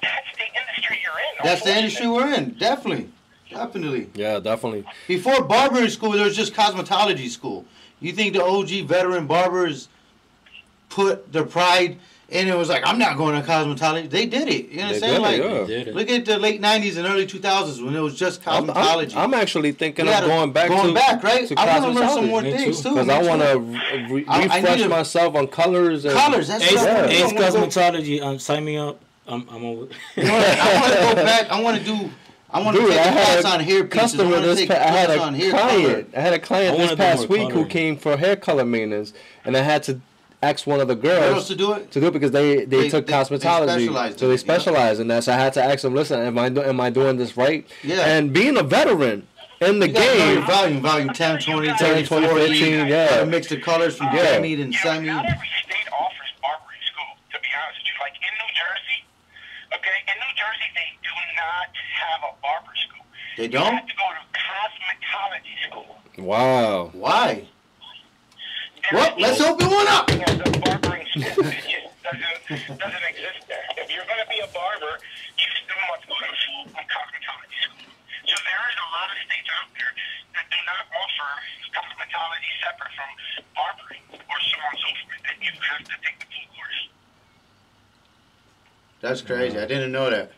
That's the industry you're in. That's the industry we're in. Definitely. Yeah, definitely. Before barbering school, there was just cosmetology school. You think the OG veteran barbers put their pride in it? Was like, I'm not going to cosmetology. They did it. You know what I'm saying? Like, look at the late 90s and early 2000s when it was just cosmetology. I'm actually thinking of going back, right? To I want to learn some more things too. Because I want to refresh myself on colors. And colors. That's Ace Cosmetology. Sign me up. I'm over. I want to go back. I want to do. I want to take a class on hair pieces. I had a client this past week who came for hair color maintenance, and I had to ask one of the girls to do it because they took cosmetology, so they specialize in that. So I had to ask them, listen, am I doing this right? Yeah. And being a veteran in the game, volume 10, 20, 30, 20, 15, yeah. Mix the colors from semi and semi. Not every state offers barbering school, to be honest with you. Like in New Jersey, in New Jersey they do not have a barber school. They don't? You have to go to cosmetology school. Wow. Why? Well, let's open one up. The barbering school doesn't exist there. If you're going to be a barber, you still must go to full cosmetology school. So there is a lot of states out there that do not offer cosmetology separate from barbering or so on and so forth. And you have to take the full course. That's crazy. I didn't know that.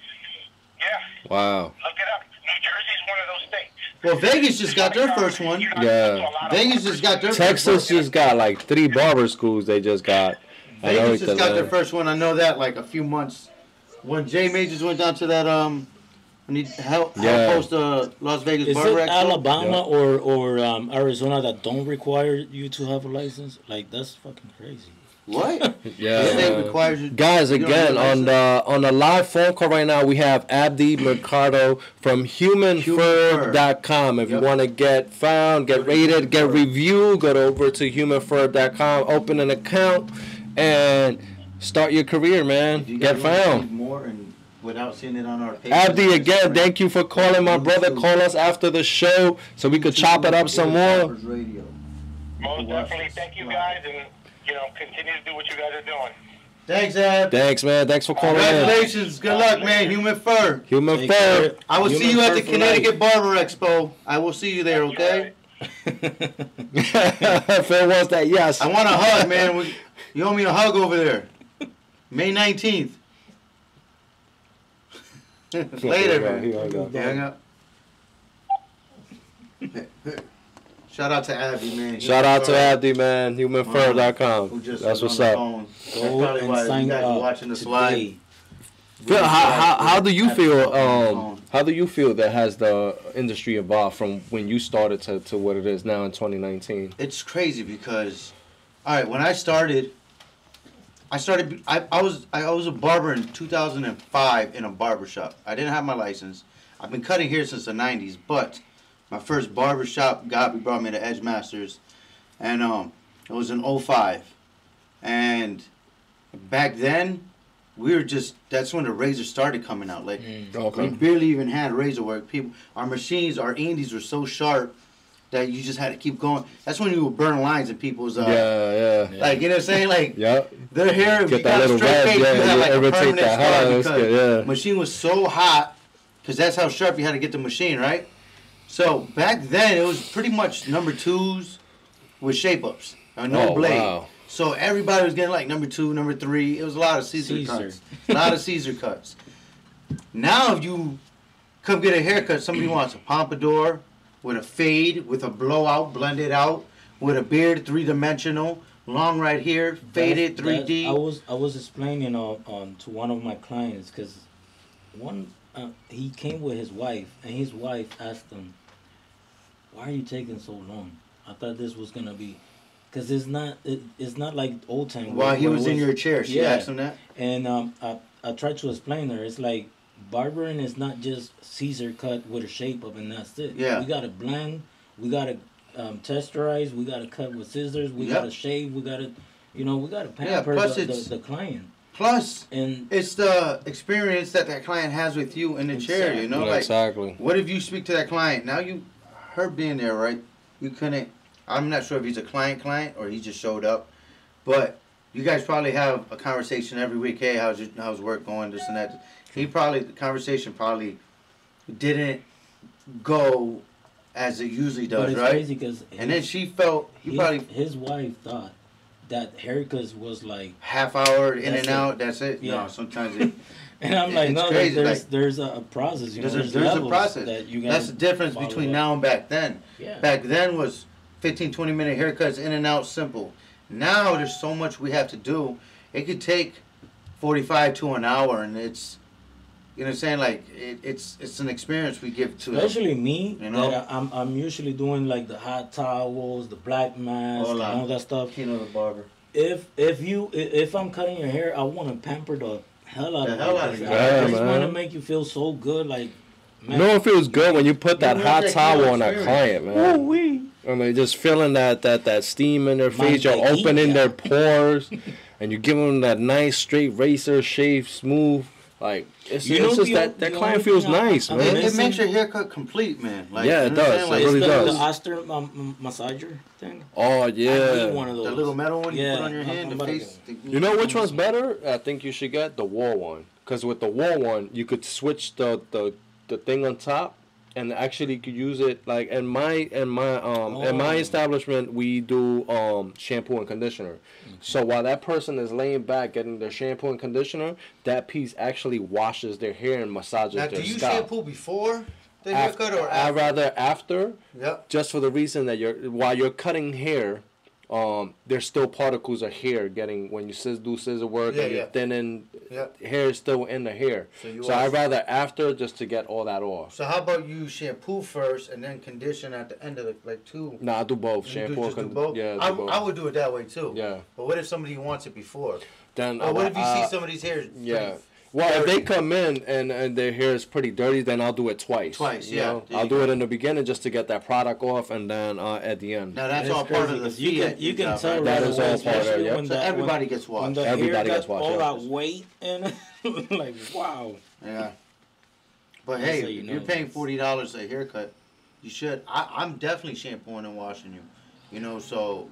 Yeah. Wow. Look it up. New Jersey's one of those states. Well, Vegas just got their first one. Yeah. Vegas just got their Texas just got like 3 barber schools they just got. Vegas just got their first one. I know that like a few months. When Jay Majors went down to that, when he helped host Las Vegas Barber Expo. Is it Alabama or Arizona that don't require you to have a license? Like, that's fucking crazy. What? Yeah. Guys, again, on the live phone call right now, we have Abdi Mercado from HumanFur.com. If you want to get found, get rated, get reviewed, go over to HumanFur.com, open an account, and start your career, man. Get found. More and without seeing it on our page. Abdi, again, thank you for calling my brother. Call us after the show so we could chop it up some more. Most definitely. Thank you guys, and continue to do what you guys are doing. Thanks, Ab. Thanks, man. Thanks for calling Congratulations. Good luck, man. Human fur. Human fur. I will see you at the Connecticut Barber Expo. I will see you there, okay? Phil wants that, yes. I want a hug, man. You owe me a hug over there. May 19th. Later, man. Hang up. Shout out to Abby, man. Shout out to Abby, man. HumanFur.com. That's what's up. That's probably why you guys are watching this live. Phil, how do you feel? How do you feel that has the industry evolved from when you started to what it is now in 2019? It's crazy because, all right, when I started, I was a barber in 2005 in a barber shop. I didn't have my license. I've been cutting hair since the 90s, but my first barber shop brought me to Edge Masters, and it was in 05. And back then, that's when the razor started coming out. Like, we barely even had razor work. Our machines, our indies were so sharp that you just had to keep going. That's when you would burn lines in people's like, you know what I'm saying? Like, their hair, if you got a straight face, you had like a permanent scar because the machine was so hot, because that's how sharp you had to get the machine, right? So back then, it was pretty much number 2s with shape-ups, or no blade. Wow. So everybody was getting like number 2, number 3. It was a lot of Caesar cuts. A lot of Caesar cuts. Now if you come get a haircut, somebody wants a pompadour with a fade, with a blowout, blended out, with a beard, 3-dimensional, long right here, faded, 3D. I was explaining to one of my clients, because he came with his wife, and his wife asked him, "Why are you taking so long? I thought this was gonna be." Because it's not like old time. While he was in your chair, she asked him that? And I tried to explain her. It's like barbering is not just Caesar cut with a shape up and that's it. Yeah. We got to blend. We got to texturize. We got to cut with scissors. We got to shave. We got to, we got to pamper the client. Plus, it's the experience that client has with you in the chair, you know? Like, exactly. What if you speak to that client? Now her being there, right? You couldn't. I'm not sure if he's a client or he just showed up, but you guys probably have a conversation every week. Hey, how's work going? This and that. The conversation probably didn't go as it usually does, but it's right? Crazy because then she felt his wife thought that haircuts was like half hour in and out. That's it. Yeah. No, sometimes and I'm like, no, there's a process. There's a process. That's the difference between now and back then. Yeah. Back then was 15, 20-minute haircuts, in and out, simple. Now there's so much we have to do. It could take 45 to an hour, and it's, you know what I'm saying? Like, it's an experience we give to especially me, that I'm usually doing like the hot towels, the black mask, and all that stuff. Kino the barber. If I'm cutting your hair, I want to pamper the hell out of you. I just want to make you feel so good, like. Man, it feels good when you put that hot towel on that client, man. Ooh-wee. I mean, just feeling that steam in their face. You're opening their pores, and you give them that nice straight razor shave, smooth. Like it's just that client feels nice, man. It makes your haircut complete, man. Like, yeah, it does. Like, it really does. The Oster massager thing. Oh yeah. I need one of those. The little metal one you put on your hand, the face. You know which one's better? I think you should get the wall one, because with the wall one, you could switch the thing on top, and actually could use it like in my establishment we do shampoo and conditioner. So while that person is laying back getting their shampoo and conditioner, that piece actually washes their hair and massages their scalp. Now, do you shampoo before the haircut or after? I'd rather after. Yep. Just for the reason that while you're cutting hair, there's still particles of hair getting when you do scissor work and you're thinning. Hair is still in the hair. So I'd rather after, just to get all that off. So how about you shampoo first and then condition at the end of the two? Nah, I do both. Shampoo and do both? Yeah, I would do it that way too. Yeah. But what if somebody wants it before? Then what if you see somebody's hair? Yeah. Well, if they come in and their hair is pretty dirty, then I'll do it twice. You know? I'll do it in the beginning just to get that product off, and then at the end. Now that's all part of the fee. You can tell that is all part of it. Yeah. So everybody gets washed. Everybody gets washed. All that weight and like wow. Yeah. But hey, if you're paying $40 a haircut, you should. I'm definitely shampooing and washing you. You know, so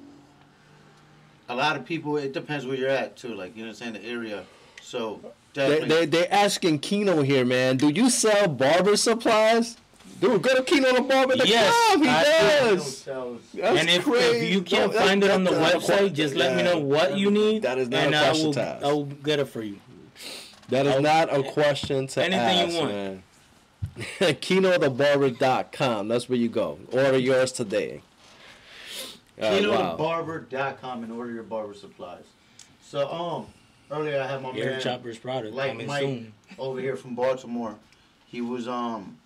a lot of people. It depends where you're at too. Like, you know what I'm saying, the area. So they're asking Kino here, man. Do you sell barber supplies? Dude, go to KinoTheBarber.com. Yes, he does. And if you can't find it on the website, just let me know what you need. That is not a question to ask. I will get it for you. That is not a question to anything ask, you want. man. KinoTheBarber.com. That's where you go. Order yours today. KinoTheBarber.com and order your barber supplies. So, earlier I had my Hair man, Choppers product like coming Mike, soon. over here from Baltimore. He was trying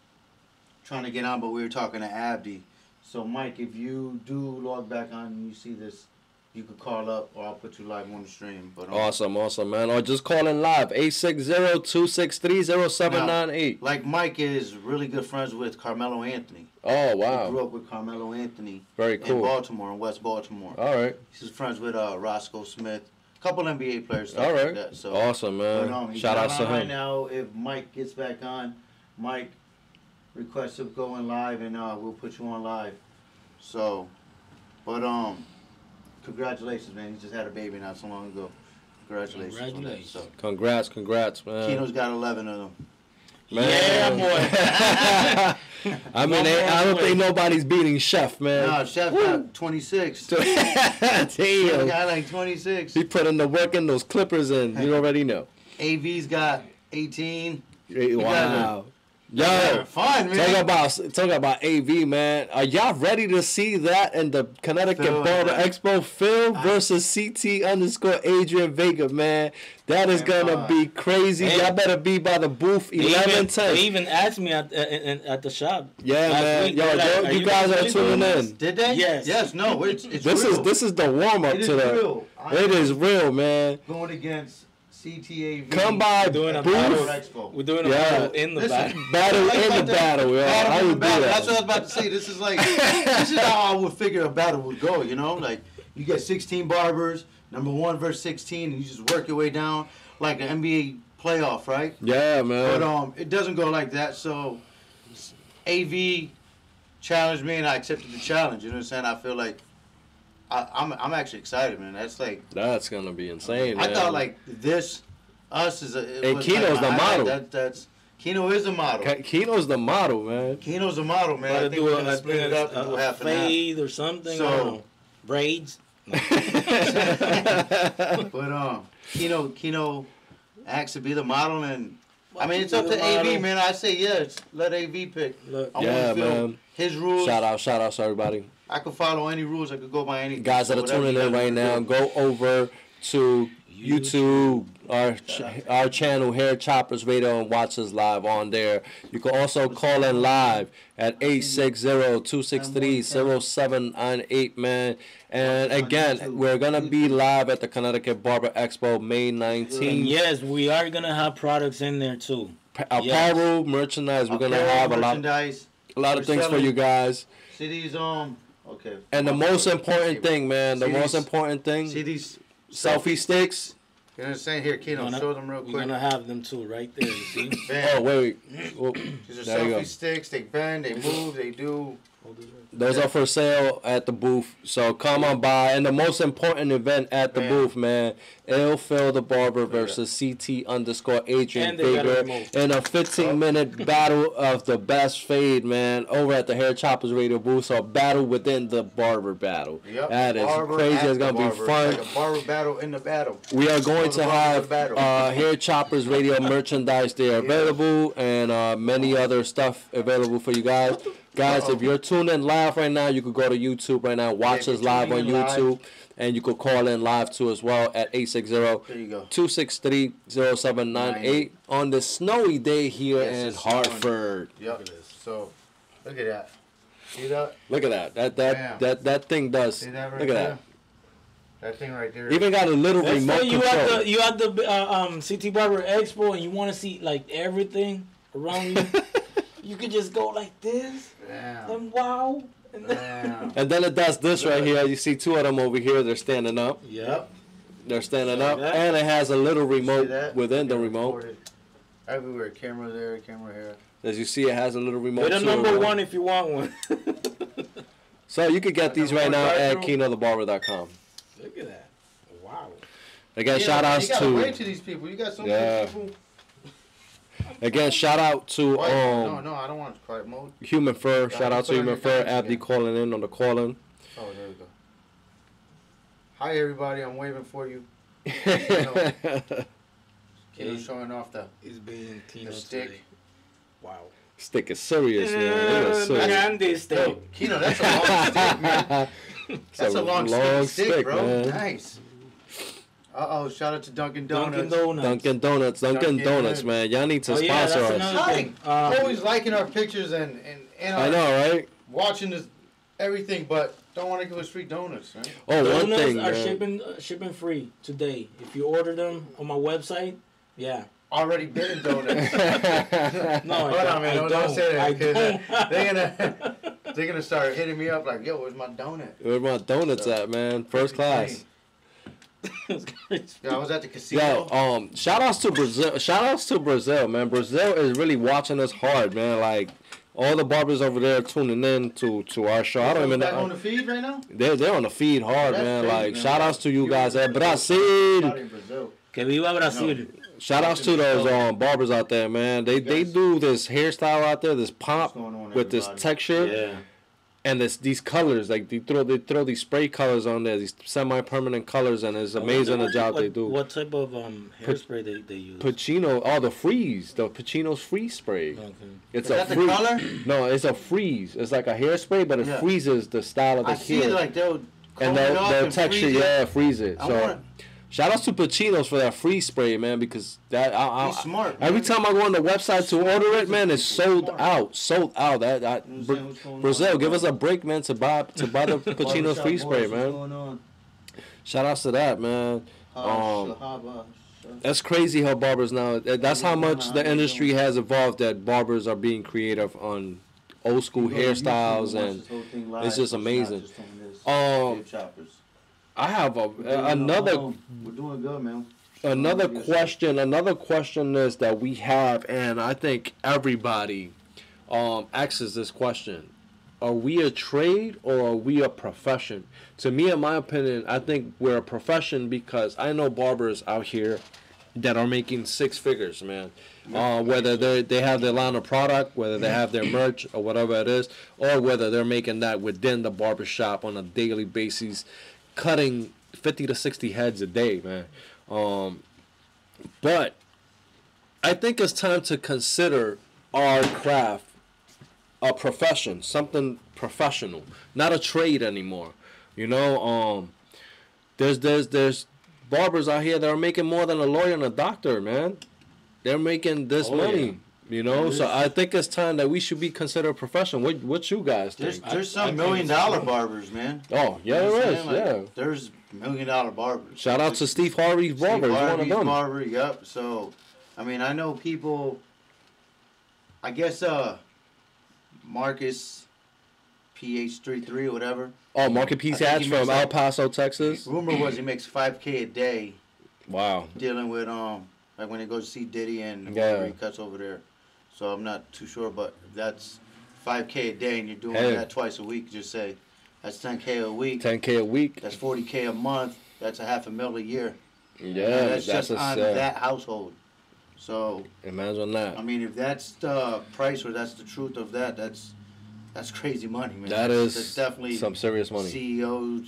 to get on, but we were talking to Abdi. So, Mike, if you do log back on and you see this, you could call up, or I'll put you live on the stream. But awesome, man. Or just call in live, 860-263-0798. Like Mike is really good friends with Carmelo Anthony. Oh, wow. He grew up with Carmelo Anthony. Very cool. In Baltimore, in West Baltimore. All right. He's friends with Roscoe Smith. A couple NBA players. All right. Like that, so. Awesome, man. But, shout out to him. Right now, if Mike gets back on, Mike requests to go in live, and we'll put you on live. So, but congratulations, man. He just had a baby not so long ago. Congratulations. Congratulations. On that, so. Congrats, man. Kino's got 11 of them. Man. Yeah, boy. I mean, I don't think nobody's beating Chef, man. No, Chef got 26. Damn. He got like 26. He put in the work in those clippers in. You already know. AV's got 18. Wow. Yo, fun, man. Talk about AV, man. Are y'all ready to see that in the Connecticut Barber Expo? Phil versus CT_ Adrian Vega, man. That is gonna be crazy. Y'all better be by the booth 11:10. They even asked me at the shop. Yeah, man. Yo, you guys are tuning in. Did they? Yes. Yes. No. It's this real. This is the warm up to the. Real. It is real, man. Going against CTAV. Come by doing a booth. battle. We're doing a battle in the battle. Battle in the battle, yo. I would do that. That's what I was about to say. This is how I would figure a battle would go. You know, like you get 16 barbers, number 1 versus 16, and you just work your way down like the NBA playoff, right? Yeah, man. But it doesn't go like that. So AV challenged me, and I accepted the challenge. You know what I'm saying? I feel like I'm actually excited, man. That's gonna be insane. I man. thought us is a. And Kino's the model. That's Kino is the model. Kino's the model, man. Kino's the model, man. I think we're gonna split it up and do half and half. Fade or something. So braids. But Kino asked to be the model, and I mean it's up to AV, man. I say yes. Let AV pick. I want to feel his rules. Shout out to everybody. I could follow any rules. I could go by any. Guys that are tuning in right now, go over to YouTube, our channel, Hair Choppers Radio, and watch us live on there. You can also call in live at 860-263-0798, man. And again, we're going to be live at the Connecticut Barber Expo May 19th. And yes, we are going to have products in there too. Apparel, merchandise. We're going to have a lot of things for you guys. See these okay. And the most important thing, man, see these selfie sticks. You know what I'm saying? Here, Kino, show them real quick. We're gonna have them too, right there. You see? Oh wait. Well, these are selfie sticks. They bend, they move, they do. Those are for sale at the booth. So come on by. And the most important event at the booth, man, Phil the Barber versus CT_ Adrian Vega in a 15-minute battle of the best fade, man, over at the Hair Choppers Radio booth. So a battle within the barber battle. Yep. That is crazy. It's going to be fun. Like a barber battle in the battle. We are going to have Hair Choppers Radio merchandise there available, and many other stuff available for you guys. Guys, if you're tuned in live right now, you could go to YouTube right now, watch us live on YouTube, and you could call in live too as well at 860-263-0798 on this snowy day here in Hartford. Yep. So, look at that. See that? Look at that. That thing does. See that right look at there? that. That thing right there. Even got a little remote control. You at the CT Barber Expo, and you want to see like everything around you. You could just go like this, and wow. And then it does this right here. You see 2 of them over here. They're standing up. Yep. They're standing up. And it has a little remote within the remote. Everywhere. Camera there, camera here. As you see, it has a little remote. Get a number 1 if you want one. So you could get these right now at KinoTheBarber.com. Look at that. Again, shout outs to. Wait to these people. You got so many people. Again, shout out to no, I don't want quiet mode. Human Fur. Shout out to Human Fur. Abdi calling in on the call-in. Oh, there we go. Hi everybody, I'm waving for you. Kino's showing off the stick. Today. Wow. Stick is serious, man. Stick. Kino, that's a long stick, man. That's a long stick, bro. Man. Nice. Shout out to Dunkin' Donuts. Dunkin' Donuts, man. Y'all need to sponsor us. Always liking our pictures and I know, right? Watching this everything, but don't want to give us free donuts, right? Oh, donuts one thing, are man. shipping free today. If you order them on my website, yeah. Already been in donuts. No, hold on, man. Don't say that. I They're gonna start hitting me up like, yo, where's my donut? Where's my donuts at, man? First class. Yeah, I was at the casino. Yo, shout outs to Brazil. Shout outs to Brazil, man. Brazil is really watching us hard, man. Like all the barbers over there tuning in to our show. I don't even know. On the feed right now? They're on the feed hard, man. Crazy, like man. shout outs to you guys at Brazil. Que viva Brasil. Shout outs to those barbers out there, man. They do this hairstyle out there, this pop with this texture. Yeah. And these colors, like they throw these spray colors on there, these semi-permanent colors, and it's amazing the job they do. What type of hairspray they use? Pacino, the Pacino's freeze spray. Okay. It's Is that the color? No, it's a freeze. It's like a hairspray, but it freezes the style of the hair. I see it like they'll and the texture, freeze it. So shout out to Pacino's for that freeze spray, man, because that he's smart. Every time I go on the website to order it, man, it's sold out. Brazil, give us a break, man, to buy the Pacino's freeze spray, man. Shout outs to that, man. That's crazy how barbers now. That's how much the industry has evolved. That barbers are being creative on old school hairstyles, and it's just amazing. I have another. We're doing good, man. Another question is that we have, and I think everybody asks this question: are we a trade or are we a profession? To me, in my opinion, I think we're a profession because I know barbers out here that are making six figures, man. Whether they have their line of product, whether they have their merch or whatever it is, or whether they're making that within the barbershop on a daily basis, cutting 50 to 60 heads a day, man. But I think it's time to consider our craft a profession, something professional, not a trade anymore. You know, there's barbers out here that are making more than a lawyer and a doctor, man. They're making this money. You know, so I think it's time that we should be considered a profession. What you guys think? There's some $1 million barbers, man. Oh, yeah, there is. Yeah, there's $1 million barbers. Shout out to Steve Harvey's barber. He's one of them. Barber, yep. So, I mean, I know people. I guess Marcus PH33 or whatever. Oh, Marcus PH from El Paso, Texas. Rumor was he makes $5K a day. Wow. Dealing with like when he goes to see Diddy and whoever he cuts over there. So I'm not too sure, but if that's $5K a day and you're doing that twice a week, just say that's $10K a week. $10K a week. That's $40K a month. That's $500,000 a year. Yeah, that's just on that household. So imagine that. I mean, if that's the price or that's the truth of that, that's crazy money, man. That's definitely some serious money. CEO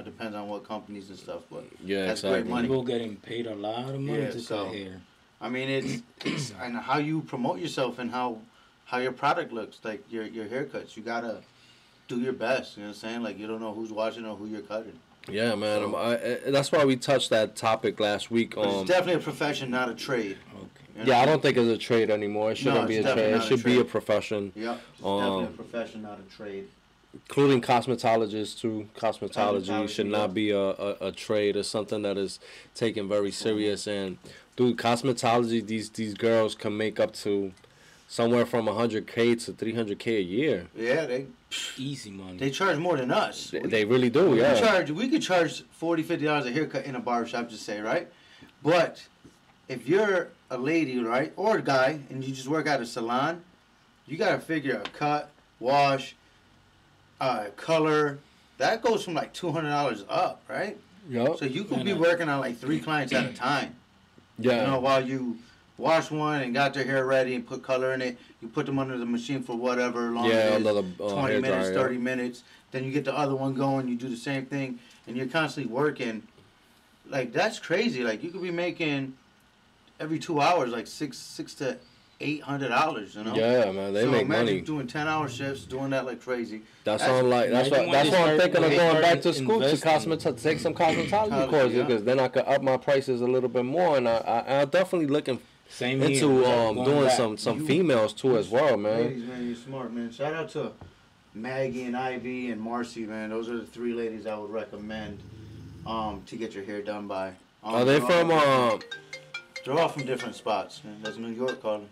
/ depends on what companies and stuff, but that's great money. People getting paid a lot of money to cut hair. I mean, it's and how you promote yourself and how your product looks, like your haircuts. You gotta do your best. You know what I'm saying? Like you don't know who's watching or who you're cutting. Yeah, man. So, that's why we touched that topic last week. It's definitely a profession, not a trade. Okay. I don't think it's a trade anymore. It shouldn't be a trade. It should be a profession. Yep. It's definitely a profession, not a trade. Including cosmetologists too. Cosmetology should not be a trade. It's something that is taken very serious. And dude, cosmetology, these girls can make up to somewhere from $100K to $300K a year. Yeah, they easy money. They charge more than us. They really do. We could charge $40, $50 a haircut in a barbershop, just say, right? But if you're a lady, right, or a guy, and you just work at a salon, you gotta figure a cut, wash, color. That goes from like $200 up, right? Yep. So you could be working on like 3 clients at a time. Yeah. You know, while you wash one and got their hair ready and put color in it, you put them under the machine for whatever long it is, another 20 minutes, 30 minutes. Then you get the other one going, you do the same thing, and you're constantly working. Like, that's crazy. Like, you could be making every 2 hours like $600 to $800, you know? Yeah, man, they make money. Doing 10-hour shifts, doing that like crazy. That's why I'm like. That's why I'm thinking of going back to school to take some cosmetology courses because then I could up my prices a little bit more, and I definitely looking into doing some females too as well, man. Ladies, man, you're smart, man. Shout out to Maggie and Ivy and Marcy, man. Those are the 3 ladies I would recommend to get your hair done by. Are they from? They're all from different spots, man. That's New York calling.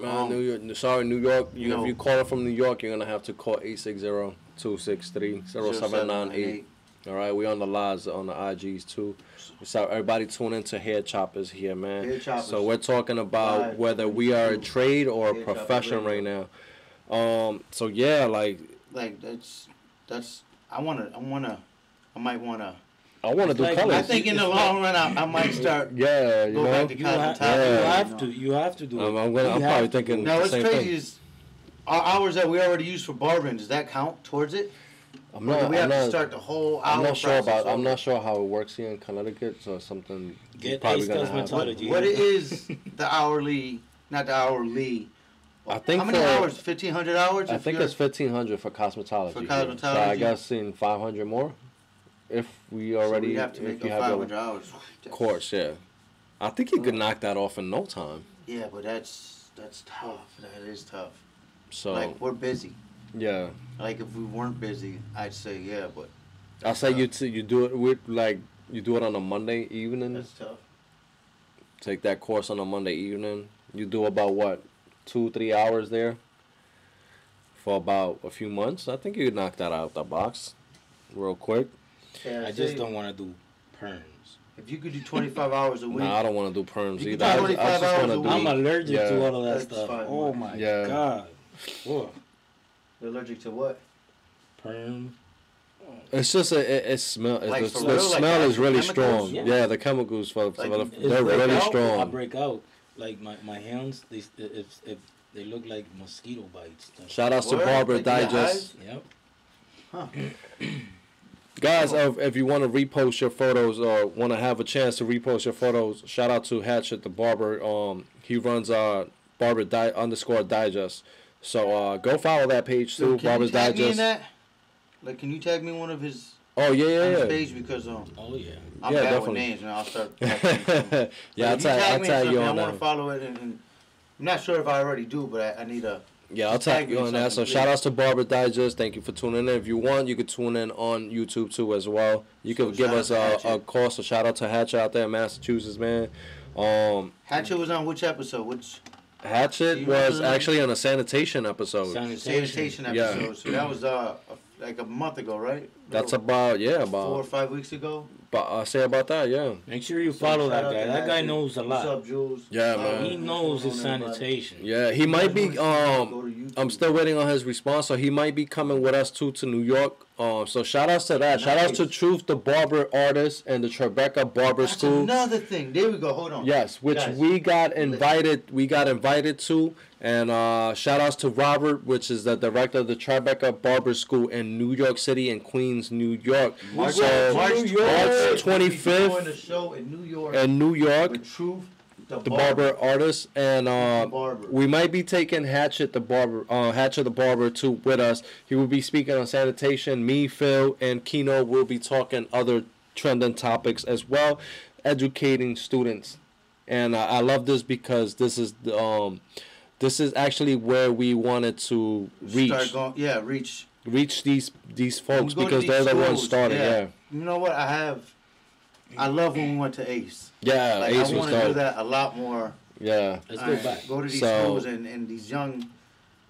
New York. Sorry, New York. If you call it from New York, you're gonna have to call 860-263-0798. All right, we on the lives on the IGs too. So everybody tune into Hair Choppers here, man. Hair Choppers. So we're talking about whether we are a trade or a profession right now. So yeah, like that's. I might wanna. I want to do colors. I think in the long run, I might start. Yeah, you know. You have to do it. I'm probably thinking. Now, what's the same crazy thing. is our hours that we already use for barbering. Does that count towards it? I'm not. We have to start the whole hour. I'm not sure about. I'm not sure how it works here in Connecticut. So something. Get Ace Cosmetology. What is the hourly? Not the hourly. I think how many hours? 1,500 hours. I think it's 1,500 for cosmetology. For cosmetology. So I guess in 500 more. If we already have to make 500 hours. Of course, yeah. I think you could knock that off in no time. Yeah, but that's tough. That is tough. So like we're busy. Yeah. Like if we weren't busy, I'd say yeah, but I'll say you do it with you do it on a Monday evening. That's tough. Take that course on a Monday evening. You do about what 2-3 hours there for about a few months. I think you could knock that out of the box real quick. Yeah, I just don't want to do perms. If you could do 25 hours a week. Nah, I don't want to do perms either. I'm allergic to all of that stuff. Oh my god. Whoa. You're allergic to what? Perm. It's just it smell. Like the smell is really strong. Yeah, the chemicals they're really strong. I break out. Like my hands, if they look like mosquito bites. Shout outs to Barber Digest. Yep. Huh. Guys, if you want to repost your photos or want to have a chance to repost your photos, shout out to Hatchet the Barber. He runs Barber _ Digest. So go follow that page too, Barber's Digest. Me in that? Like, can you tag me one of his? Oh yeah. Page because oh yeah. I'm bad with names, man. I'll start. Yeah, I'll tag you on that. I want to follow it, and I'm not sure if I already do, but I need a. Yeah, I'll tag you on that. So shout outs to Barber Digest. Thank you for tuning in. If you want, you could tune in on YouTube too as well. You could give us a call. So shout out to Hatchet out there in Massachusetts, man. Hatchet was on which episode? Hatchet was actually on a sanitation episode. Sanitation episode. Yeah. So that was like a month ago, right? That's about 4 or 5 weeks ago. But I'll say about that, yeah. Make sure you follow that guy. That guy knows a lot. What's up, Jules? Yeah, man. He knows his sanitation. Yeah, he might be. I'm still waiting on his response, so he might be coming with us too to New York. So shout outs to that. Nice. Shout outs to Truth the Barber Artist and the Tribeca Barber School. Another thing. There we go. Hold on. Yes, which we got invited to. And shout outs to Robert, which is the director of the Tribeca Barber School in New York City and Queens, New York. March 25th. Doing a show in New York. With Truth the Barber Artist, and we might be taking Hatchet the Barber too with us. He will be speaking on sanitation. Me, Phil, and Kino will be talking other trending topics as well, educating students. And I love this because this is actually where we wanted to reach. Reach these folks because they're the ones started. Yeah. You know what? I love when we went to Ace. Yeah, Ace was I want to do that a lot more. Yeah. Let's go back. Go to these schools and these young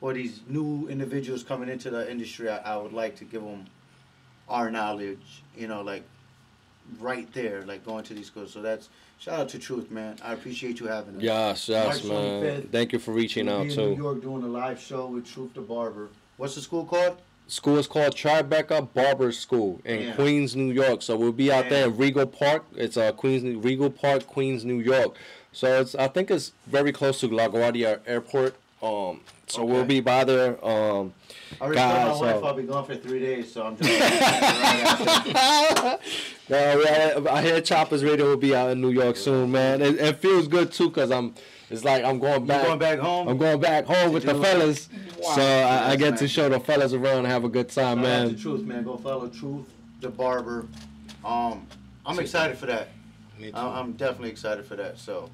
or these new individuals coming into the industry. I would like to give them our knowledge. Like right there, like going to these schools. So that's shout out to Truth, man. I appreciate you having us. Yes, man. Thank you for reaching out too. In New York doing a live show with Truth the Barber. What's the school called? school is called Tribeca Barber School in Queens, New York. So we'll be out there in Regal Park. It's Regal Park, Queens, New York. So I think it's very close to LaGuardia Airport. So we'll be by there. I already told my wife I'll be gone for 3 days, so I'm just I hear Choppers Radio will be out in New York soon, man. It feels good too, cause it's like I'm going back. You going back home? I'm going back home with the fellas, so I get to show the fellas around and have a good time, man. That's the truth, man. Go follow Truth, the barber. I'm excited for that. Me too. I'm definitely excited for that. So.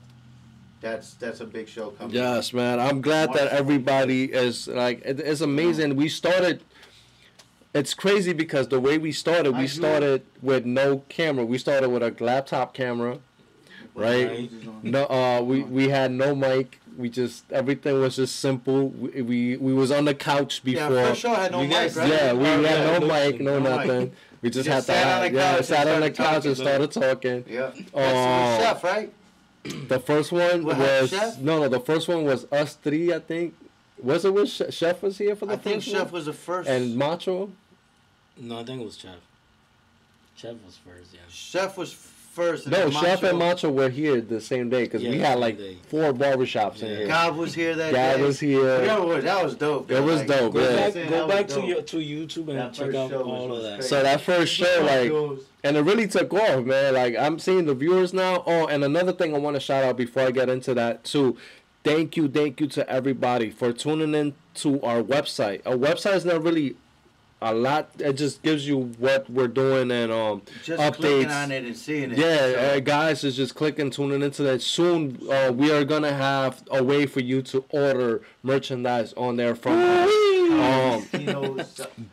That's a big show coming. Yes, man. I'm glad that everybody is like. It's amazing. We started. It's crazy because the way we started with no camera. We started with a laptop camera, right? No, we had no mic. We just everything was just simple. We was on the couch before. Yeah, for sure. I had no mic, right? Yeah, we had no mic, no nothing. We just had to sat on the couch and started talking. Yeah. That's Chef, right? The first one was no. The first one was us three, I think. Was it with Chef was here for the first one? I think Chef was the first. And Macho. No, I think it was Chef. Chef was first, yeah. Chef was first. No, Chef and Macho were here the same day because we had like 4 barbershops in here. God was here that day. God was here. That was dope. It was dope. Go back to YouTube and check out all of that. So that first show, like, and it really took off, man. Like, I'm seeing the viewers now. Oh, and another thing I want to shout out before I get into that too. Thank you to everybody for tuning in to our website. Our website is not really a lot. It just gives you what we're doing and just updates. Clicking on it and seeing it. Yeah, guys, is just clicking, tuning into that. Soon, we are gonna have a way for you to order merchandise on there from us.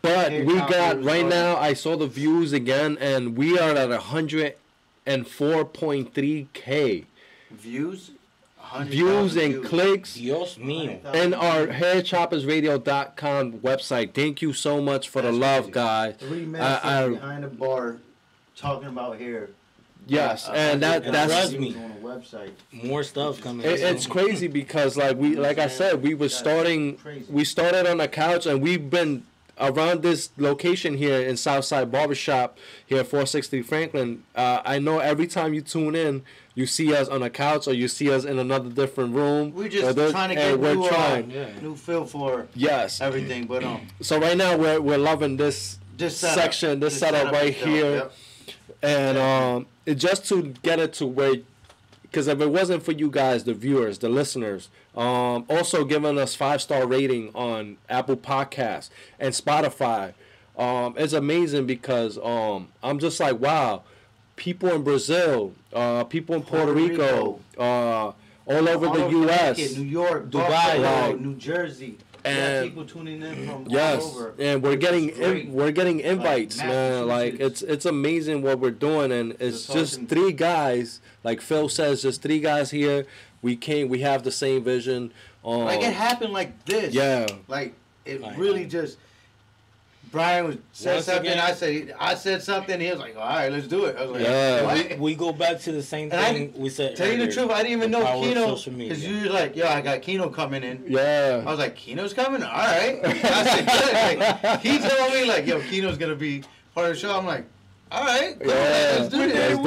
But we got right now. I saw the views again, and we are at 104.3K views. Views and clicks. Dios mío. And our hairchoppersradio.com website. Thank you so much for the love, guys. 3 minutes behind the bar talking about hair. Yes, and that's me. On a website. More stuff coming. It's crazy because like I said, we started on a couch and we've been around this location here in Southside Barbershop here at 460 Franklin. I know every time you tune in, you see us on a couch or you see us in another different room. We're just trying to get new feel for everything. But so right now we're loving this section, this setup right here, and it just to get it to where. Because if it wasn't for you guys, the viewers, the listeners, also giving us 5-star rating on Apple Podcasts and Spotify, it's amazing because I'm just like, wow, people in Brazil, people in Puerto Rico, all over the U.S., New York, Dubai, Buffalo, New Jersey. And people tuning in from all over. And we're getting invites, man. Like it's amazing what we're doing, and it's just 3 guys. Like Phil says, just 3 guys here. We have the same vision. Like it happened like this. Yeah. Like it really just. Brian said something. Again, I said something. He was like, "All right, let's do it." I was like, we go back to the same thing we said. Tell you the truth, I didn't even know Kino because you were like, "Yo, I got Kino coming in." Yeah. I was like, "Kino's coming? All right." I said, "Good." Like, he told me like, "Yo, Kino's gonna be part of the show." I'm like, "All right, let's do this."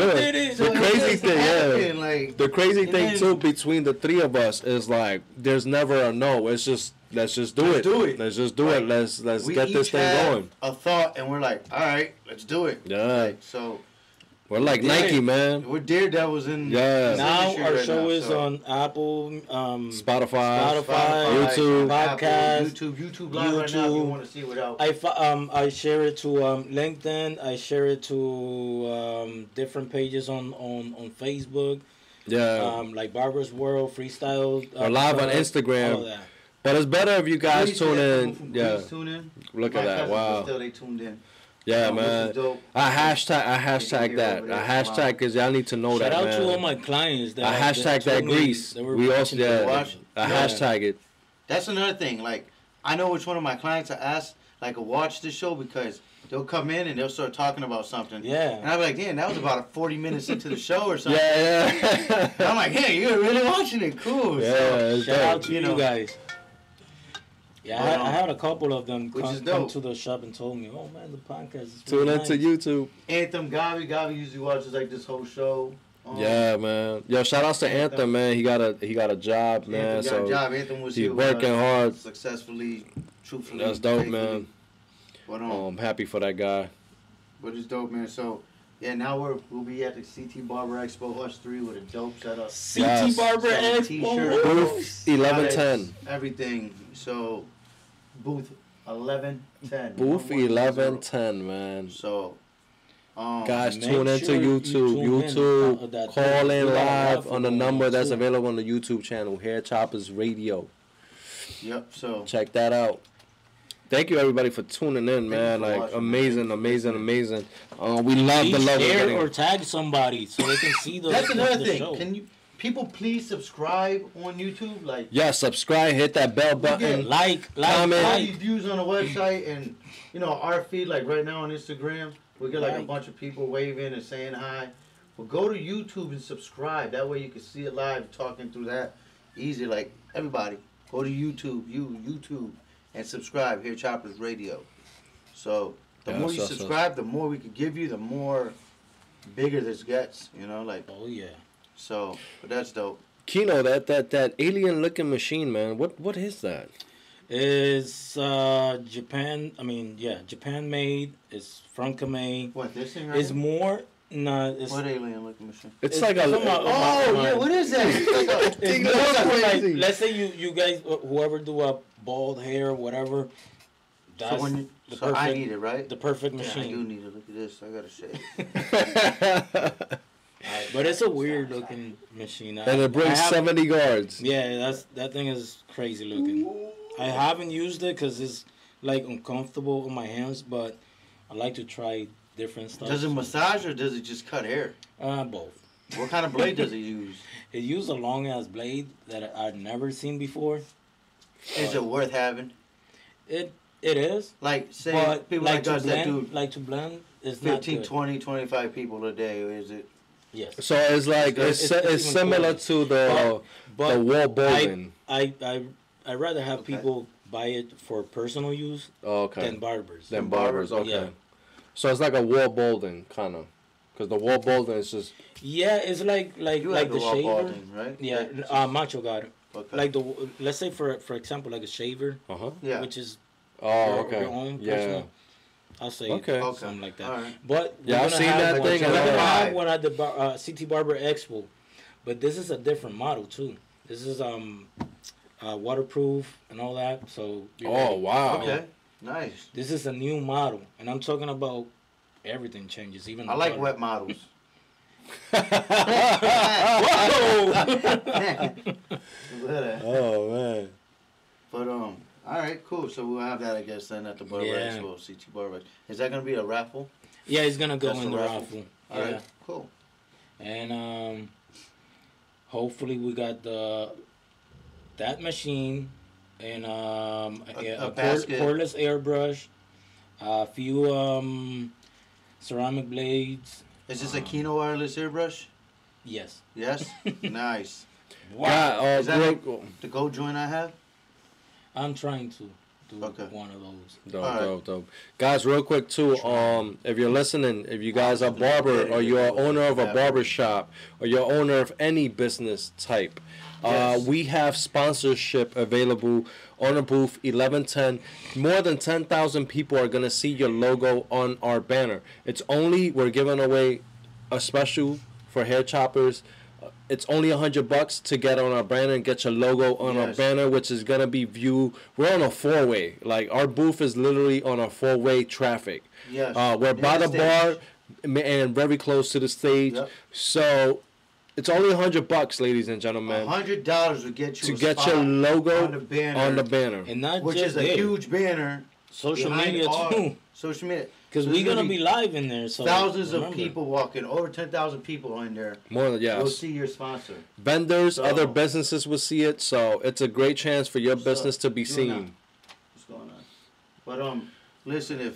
The crazy thing, the crazy thing too between the 3 of us is like, there's never a no. It's just. Let's just do it. Let's just do it. Let's get this thing going. A thought, and we're like, all right, let's do it. Yeah. Like, so we're like Nike, man. We're daredevils in. Yeah. Now our show is on Apple, Spotify, YouTube, podcast, YouTube Live right now. If you want to see without. I share it to LinkedIn. I share it to different pages on Facebook. Yeah. Like Barber's World, Freestyle. Or live on Instagram. All of that. But it's better if you guys tune in. Yeah. Tune in. Look at that. Wow. Still, they tuned in. Yeah, man. I hashtag that. I hashtag because y'all need to know that, man. Shout out to all my clients. I hashtag that grease. We also I hashtag it. That's another thing. Like, I know which one of my clients I asked, like, watch the show because they'll come in and they'll start talking about something. Yeah. And I'll be like, damn, that was about 40 minutes into the show or something. Yeah. I'm like, hey, you're really watching it. Cool. Yeah. So, shout out to you guys. Yeah, I had a couple of them come to the shop and told me, "Oh man, the podcast is tune into YouTube." Anthem Gavi usually watches like this whole show. Yeah, man. Yo, shout outs to Anthem, man. He got a job, man. Anthem got a job. Anthem was he's working hard, successfully, truthfully. That's dope, man. But I'm happy for that guy. But it's dope, man. So. Yeah, now we'll be at the CT Barber Expo, us three, with a dope setup. CT Barber Expo. T-shirt, booth 1110. Everything. So, booth 1110. Booth 1110, man. So, guys, tune into YouTube. Call in live on the number that's available on the YouTube channel, Hair Choppers Radio. Yep. So check that out. Thank you everybody for tuning in, man. Like amazing. We love the love. Share or tag somebody so they can see the. That's another thing. Show. Can you people please subscribe on YouTube? Like subscribe, hit that bell button, like, comment. All these views on the website and our feed. Like right now on Instagram, we get like a bunch of people waving and saying hi. Well, go to YouTube and subscribe. That way you can see it live, talking through that easy. Like everybody, go to YouTube, YouTube. And subscribe, Hair Choppers Radio. So the more you subscribe, the more we can give you, the more bigger this gets. Oh yeah. So, but that's dope. Kino, that alien looking machine, man. What is that? It's Japan. Japan made. It's from Kamei. What this thing? Right it's here? More. No, it's what alien looking machine? It's like a. What is that? It's like, let's say you guys, whoever do a bald hair or whatever. That's I need it, right? The perfect machine. I do need it. Look at this. I gotta shave. But it's a weird looking machine. And it brings 70 guards. Yeah, that thing is crazy looking. I haven't used it because it's like uncomfortable on my hands, but I like to try different stuff. Does it massage or does it just cut hair? Both. What kind of blade does it use? It used a long ass blade that I've never seen before. Is it worth having? It is. Like say but people like us blend, that do like to blend is 15, not good. 20, 25 people a day, or is it? Yes. So it's like it's similar to the wall bowling. I'd rather have people buy it for personal use than barbers. Okay. Yeah. So it's like a wall bowling kind of, because the wall bowling is just. Yeah, it's like the shaver, balding, right? Yeah, Macho got it. Okay. Like let's say for example like a shaver, yeah, which is your own personal. I'll say something like that. Right. But I've seen that thing. We're gonna have one at the CT Barber Expo, but this is a different model too. This is waterproof and all that. So. Wow. Okay. Nice. This is a new model, and I'm talking about everything changes. Even I like wet models. Whoa! Oh man. But all right, cool. So we'll have that, I guess, then at the Barber Expo, CT Barber. Is that gonna be a raffle? Yeah, it's gonna go in the raffle. All right, cool. And hopefully we got that machine and a cordless airbrush, a few ceramic blades. Is this a Kino wireless airbrush? Yes. Yes? Nice. Wow. Is that the gold joint I have? I'm trying to do one of those. Dope. Guys, real quick too, if you're listening, if you guys are barber or you're owner of a barber shop or you're owner of any business type, we have sponsorship available on the booth 1110. More than 10,000 people are gonna see your logo on our banner. We're giving away a special for Hair Choppers. It's only $100 to get on our banner and get your logo on our banner, which is gonna be viewed. We're on a 4-way. Like our booth is literally on a 4-way traffic. Yes. We're by the bar and very close to the stage. Yep. So it's only $100, ladies and gentlemen. $100 will get you your logo on the banner, and not which just is a huge banner. Social media too. Social media. Because we're gonna be live in there. So thousands of people walking, over 10,000 people in there. More than You'll see your sponsor. Vendors, other businesses will see it. So it's a great chance for your business to be seen. What's going on? But listen, if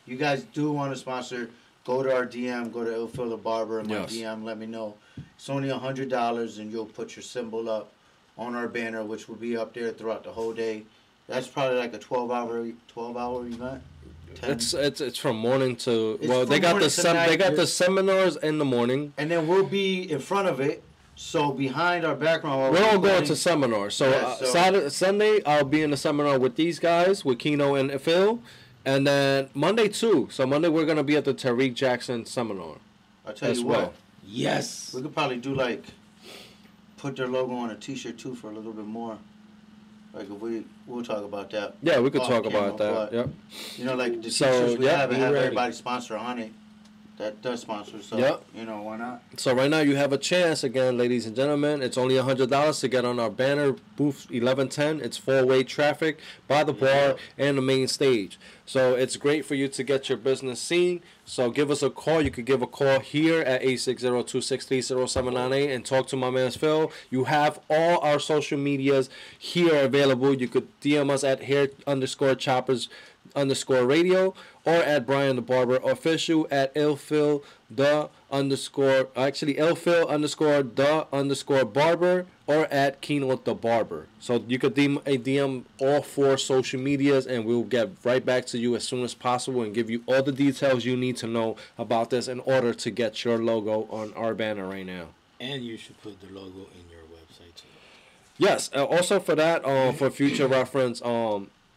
you guys do want to sponsor, go to our DM, go to Il Phil the Barber in my DM. Let me know. It's only $100, and you'll put your symbol up on our banner, which will be up there throughout the whole day. That's probably like a 12-hour event. 10. It's from morning to they got the seminars in the morning, and then we'll be in front of it. So behind our background, we're all going to seminars. So, Saturday, Sunday, I'll be in the seminar with these guys, with Keno and Phil, and then Monday too. So Monday we're gonna be at the Tariq Jackson seminar. I'll tell you what. Yes. We could probably do put their logo on a T-shirt too for a little bit more. Like if we'll talk about that. Yeah, we could talk about that. Yep. You know, like the T-shirts we have everybody sponsor on it. That does sponsor, so you know, why not? So right now you have a chance again, ladies and gentlemen. It's only $100 to get on our banner, booth 1110. It's 4-way traffic by the bar and the main stage. So it's great for you to get your business seen. So give us a call. You could give a call here at 860-263-0798 and talk to my man Phil. You have all our social medias here available. You could DM us at hair_choppers_radio or at Brian the Barber Official, at Elphil_the_Barber or at Keno the Barber. So you could DM all 4 social medias and we'll get right back to you as soon as possible and give you all the details you need to know about this in order to get your logo on our banner right now. And you should put the logo in your website too. Yes, also for that, for future reference,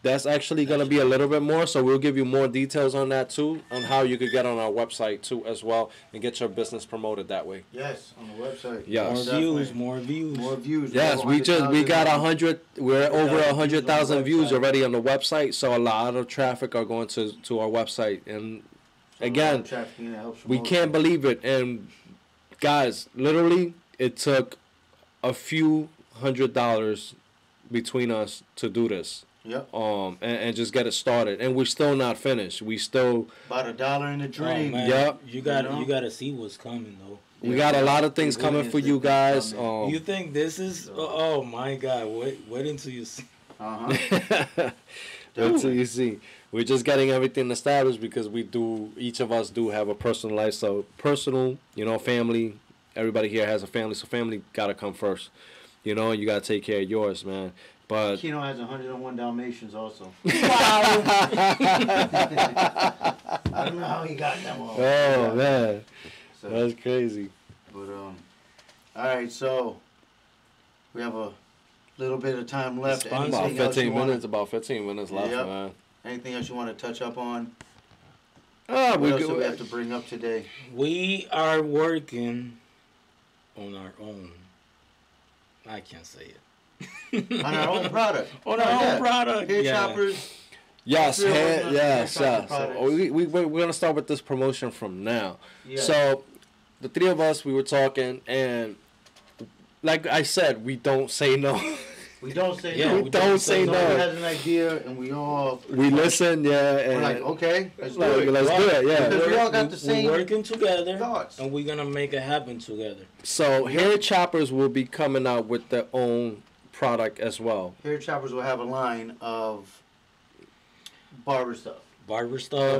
that's actually going to be a little bit more, so we'll give you more details on that too, on how you could get on our website too as well and get your business promoted that way. Yes, on the website. Yes. More views. Yes, we got 100. We're over 100,000 views already on the website, so a lot of traffic are going to our website. And again, we can't believe it. And guys, literally, it took a few $100 between us to do this. Yep. And just get it started, and we're still not finished. We still about $1 in the dream. Yep. You gotta see what's coming though. We got a lot of things coming for you guys. You think this is? Oh my God! Wait until you see. Wait till you see. We're just getting everything established because each of us do have a personal life. So personal, family. Everybody here has a family, so family gotta come first. You gotta take care of yours, man. But Keno has 101 Dalmatians also. Wow. I don't know how he got them all. Oh man, so, that's crazy. But all right, so we have a little bit of time left. About 15 minutes. About 15 minutes left, man. Anything else you want to touch up on? What else do we have to bring up today? We are working on our own. I can't say it. On our own product. On our own product. Hair choppers. Yes, yes. We're gonna start with this promotion from now. Yeah. So, the 3 of us, we were talking, and like I said, we don't say no. We don't say no. We don't say no. Someone has an idea, and we listen, and we're like, okay, let's do it. Let's do it, yeah. Because we all got the same working together thoughts, and we're gonna make it happen together. So, Hair Choppers will be coming out with their own product as well. Hair Choppers will have a line of barber stuff,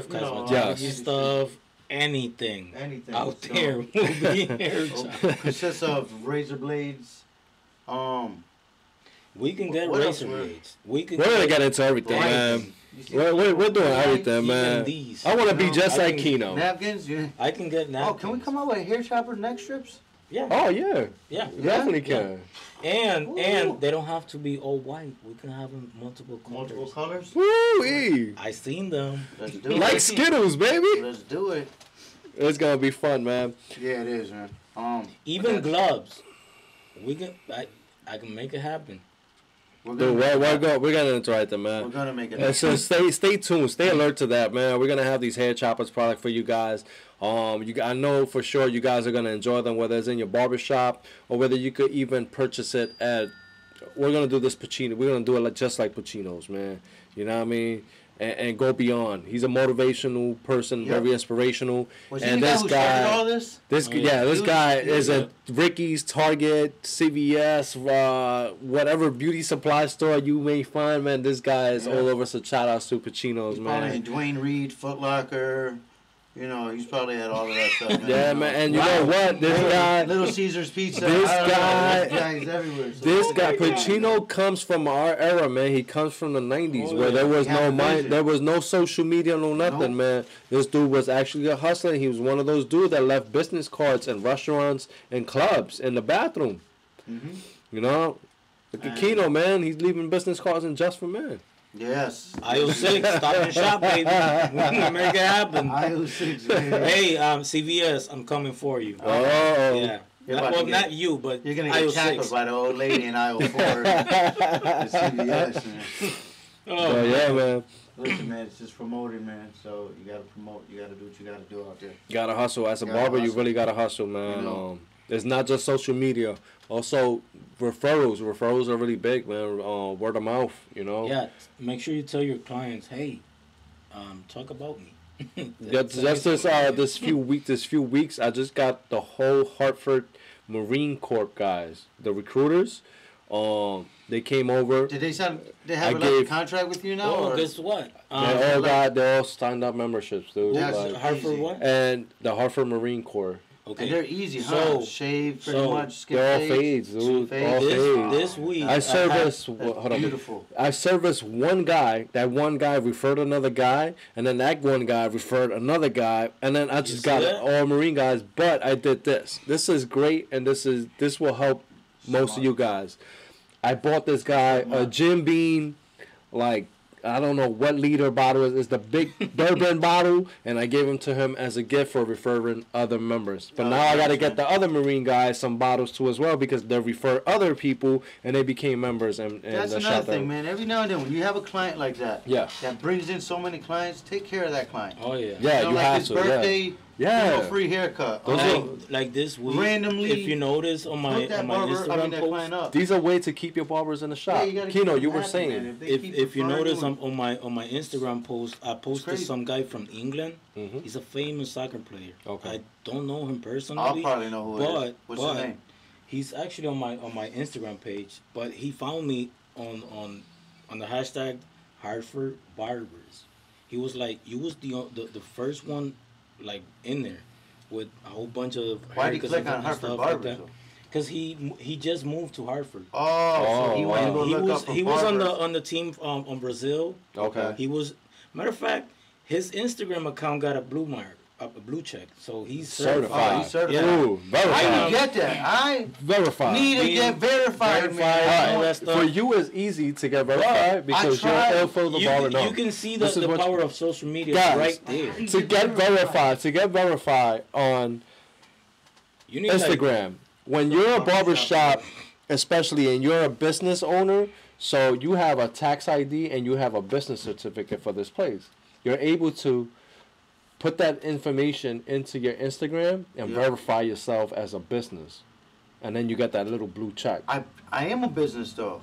cosmetic stuff, anything out there will be hair choppers. Consists of razor blades. We can get razor blades. We're gonna get into everything, man. We're doing everything, man. I want to be just like Keno. Napkins. I can get napkins. Oh, can we come out with hair chopper neck strips? Yeah. Oh yeah. Yeah. We definitely can. And they don't have to be all white. We can have them multiple colors. Woo-wee. I seen them. Let's do it. Like Skittles, baby. Let's do it. It's gonna be fun, man. Yeah, it is, man. Even gloves. We can. I can make it happen. We're gonna interact them, man. We're gonna make it. So stay tuned, stay alert to that, man. We're gonna have these hair choppers product for you guys. I know for sure you guys are gonna enjoy them, whether it's in your barbershop or whether you could even purchase it at. We're gonna do this Pacino. We're gonna do it just like Pacino's, man. You know what I mean? And go beyond. He's a motivational person, very inspirational. And this guy, all this? This guy is at Ricky's, Target, CVS, whatever beauty supply store you may find, man. This guy is all over. So shout outs to Pacino's, man. Dwayne Reed, Foot Locker, You know, he's probably had all of that stuff. Man. Yeah, man. And you know what? This guy, Little Caesars Pizza. This guy, he's everywhere. So. This guy, Pacino comes from our era, man. He comes from the '90s, where there was no mind, there was no social media, no nothing, man. This dude was actually a hustler. He was one of those dudes that left business cards in restaurants and clubs in the bathroom. You know, look at Keno, man. He's leaving business cards in Just for Men. Yes. IO6, stop and shop, baby. We can make it happen. IO6, baby. Hey, CVS, I'm coming for you. Oh. Yeah. Well, not you, but you're going to get tackled by the old lady in IO4. CVS, man. Oh, yeah, man. Listen, man, it's just promoting, man. So you got to promote. You got to do what you got to do out there. You got to hustle. As a barber, you really got to hustle, man. You know. It's not just social media. Also, referrals. Referrals are really big, man. Word of mouth, you know. Yeah. Make sure you tell your clients, hey, talk about me. Just this few weeks, I just got the whole Hartford Marine Corps guys, the recruiters. They came over. Did they have a contract with you now? Oh, guess what? They all signed up memberships, dude. Hartford what? And the Hartford Marine Corps. Okay. And they're easy, huh? Shave pretty much. They're all fades, dude. All fades. This week, I service. Hold on. Beautiful. I serviced one guy. That one guy referred another guy, and then that one guy referred another guy, and then I just got all Marine guys. But I did this. This is great, and this will help most of you guys. I bought this guy a Jim Beam, like, I don't know what liter bottle is. It's the big bourbon bottle, and I gave him to him as a gift for referring other members. But now I got to get the other Marine guys some bottles too as well, because they refer other people and they became members. And that's another thing, man. Every now and then, when you have a client like that, that brings in so many clients, take care of that client. Oh yeah, yeah, you like have his to. Birthday, free haircut. Like this week, randomly. If you notice on my Instagram post, these are ways to keep your barbers in the shop. Yeah, Keno, you were saying, if you notice on my Instagram post, I posted some guy from England. He's a famous soccer player. Okay, I don't know him personally. I'll probably know who it is. What's his name? He's actually on my Instagram page, but he found me on the hashtag Hartford Barbers. He was like, you was the first one, like, in there with a whole bunch of. Why did you click on Hartford Barbers? Because he just moved to Hartford. So he went to go look up he was on the team on Brazil. Okay. He was, matter of fact, his Instagram account got a blue mark, a blue check. So he's certified. He's certified. Yeah. Ooh, verified. I didn't get that. I need to get verified, man. For you, it's easy to get verified because you're Elfo the baller. You can see the power of social media right there. To get verified on Instagram. When you're a barbershop, especially, and you're a business owner, so you have a tax ID and you have a business certificate for this place, you're able to put that information into your Instagram and verify yourself as a business. And then you get that little blue check. I am a business, though.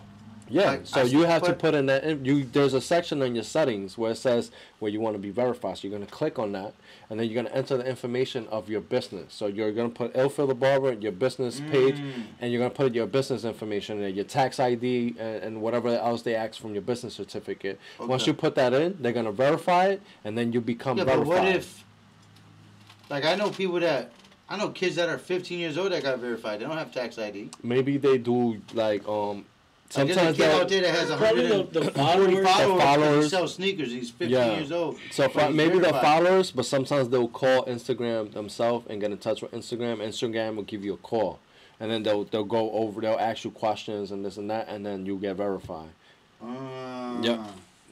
Yeah, so you have to put in that. There's a section on your settings where it says where you want to be verified. So you're going to click on that, and then you're going to enter the information of your business. So you're going to put Elfil the Barber, your business page, and you're going to put your business information in, your tax ID, and whatever else they ask from your business certificate. Okay. Once you put that in, they're going to verify it, and then you become verified. But what if, like, I know kids that are 15 years old that got verified. They don't have tax ID. Maybe they do, like, sometimes a kid out there that has 140 followers. He sells sneakers. He's 15 years old. So maybe the followers, but sometimes they'll call Instagram themselves and get in touch with Instagram. Instagram will give you a call, and then they'll go over. They'll ask you questions and this and that, and then you get verified. Yeah.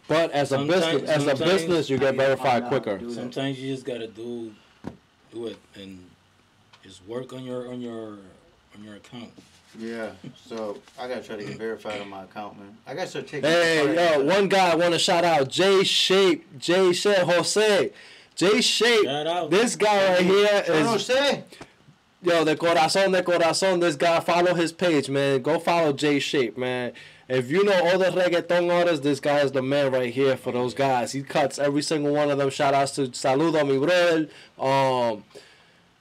But as a business, you get verified quicker. Sometimes you just gotta do it and just work on your account. Yeah, so I gotta try to get verified on my account, man. I gotta start taking. Hey, yo, one guy I want to shout out, J Shape, Jose, J Shape. Shout out. This guy right here is. Jose. Yo, de corazón. This guy, follow his page, man. Go follow J Shape, man. If you know all the reggaeton artists, this guy is the man right here for those guys. He cuts every single one of them. Shout outs to Saludo, mi brother.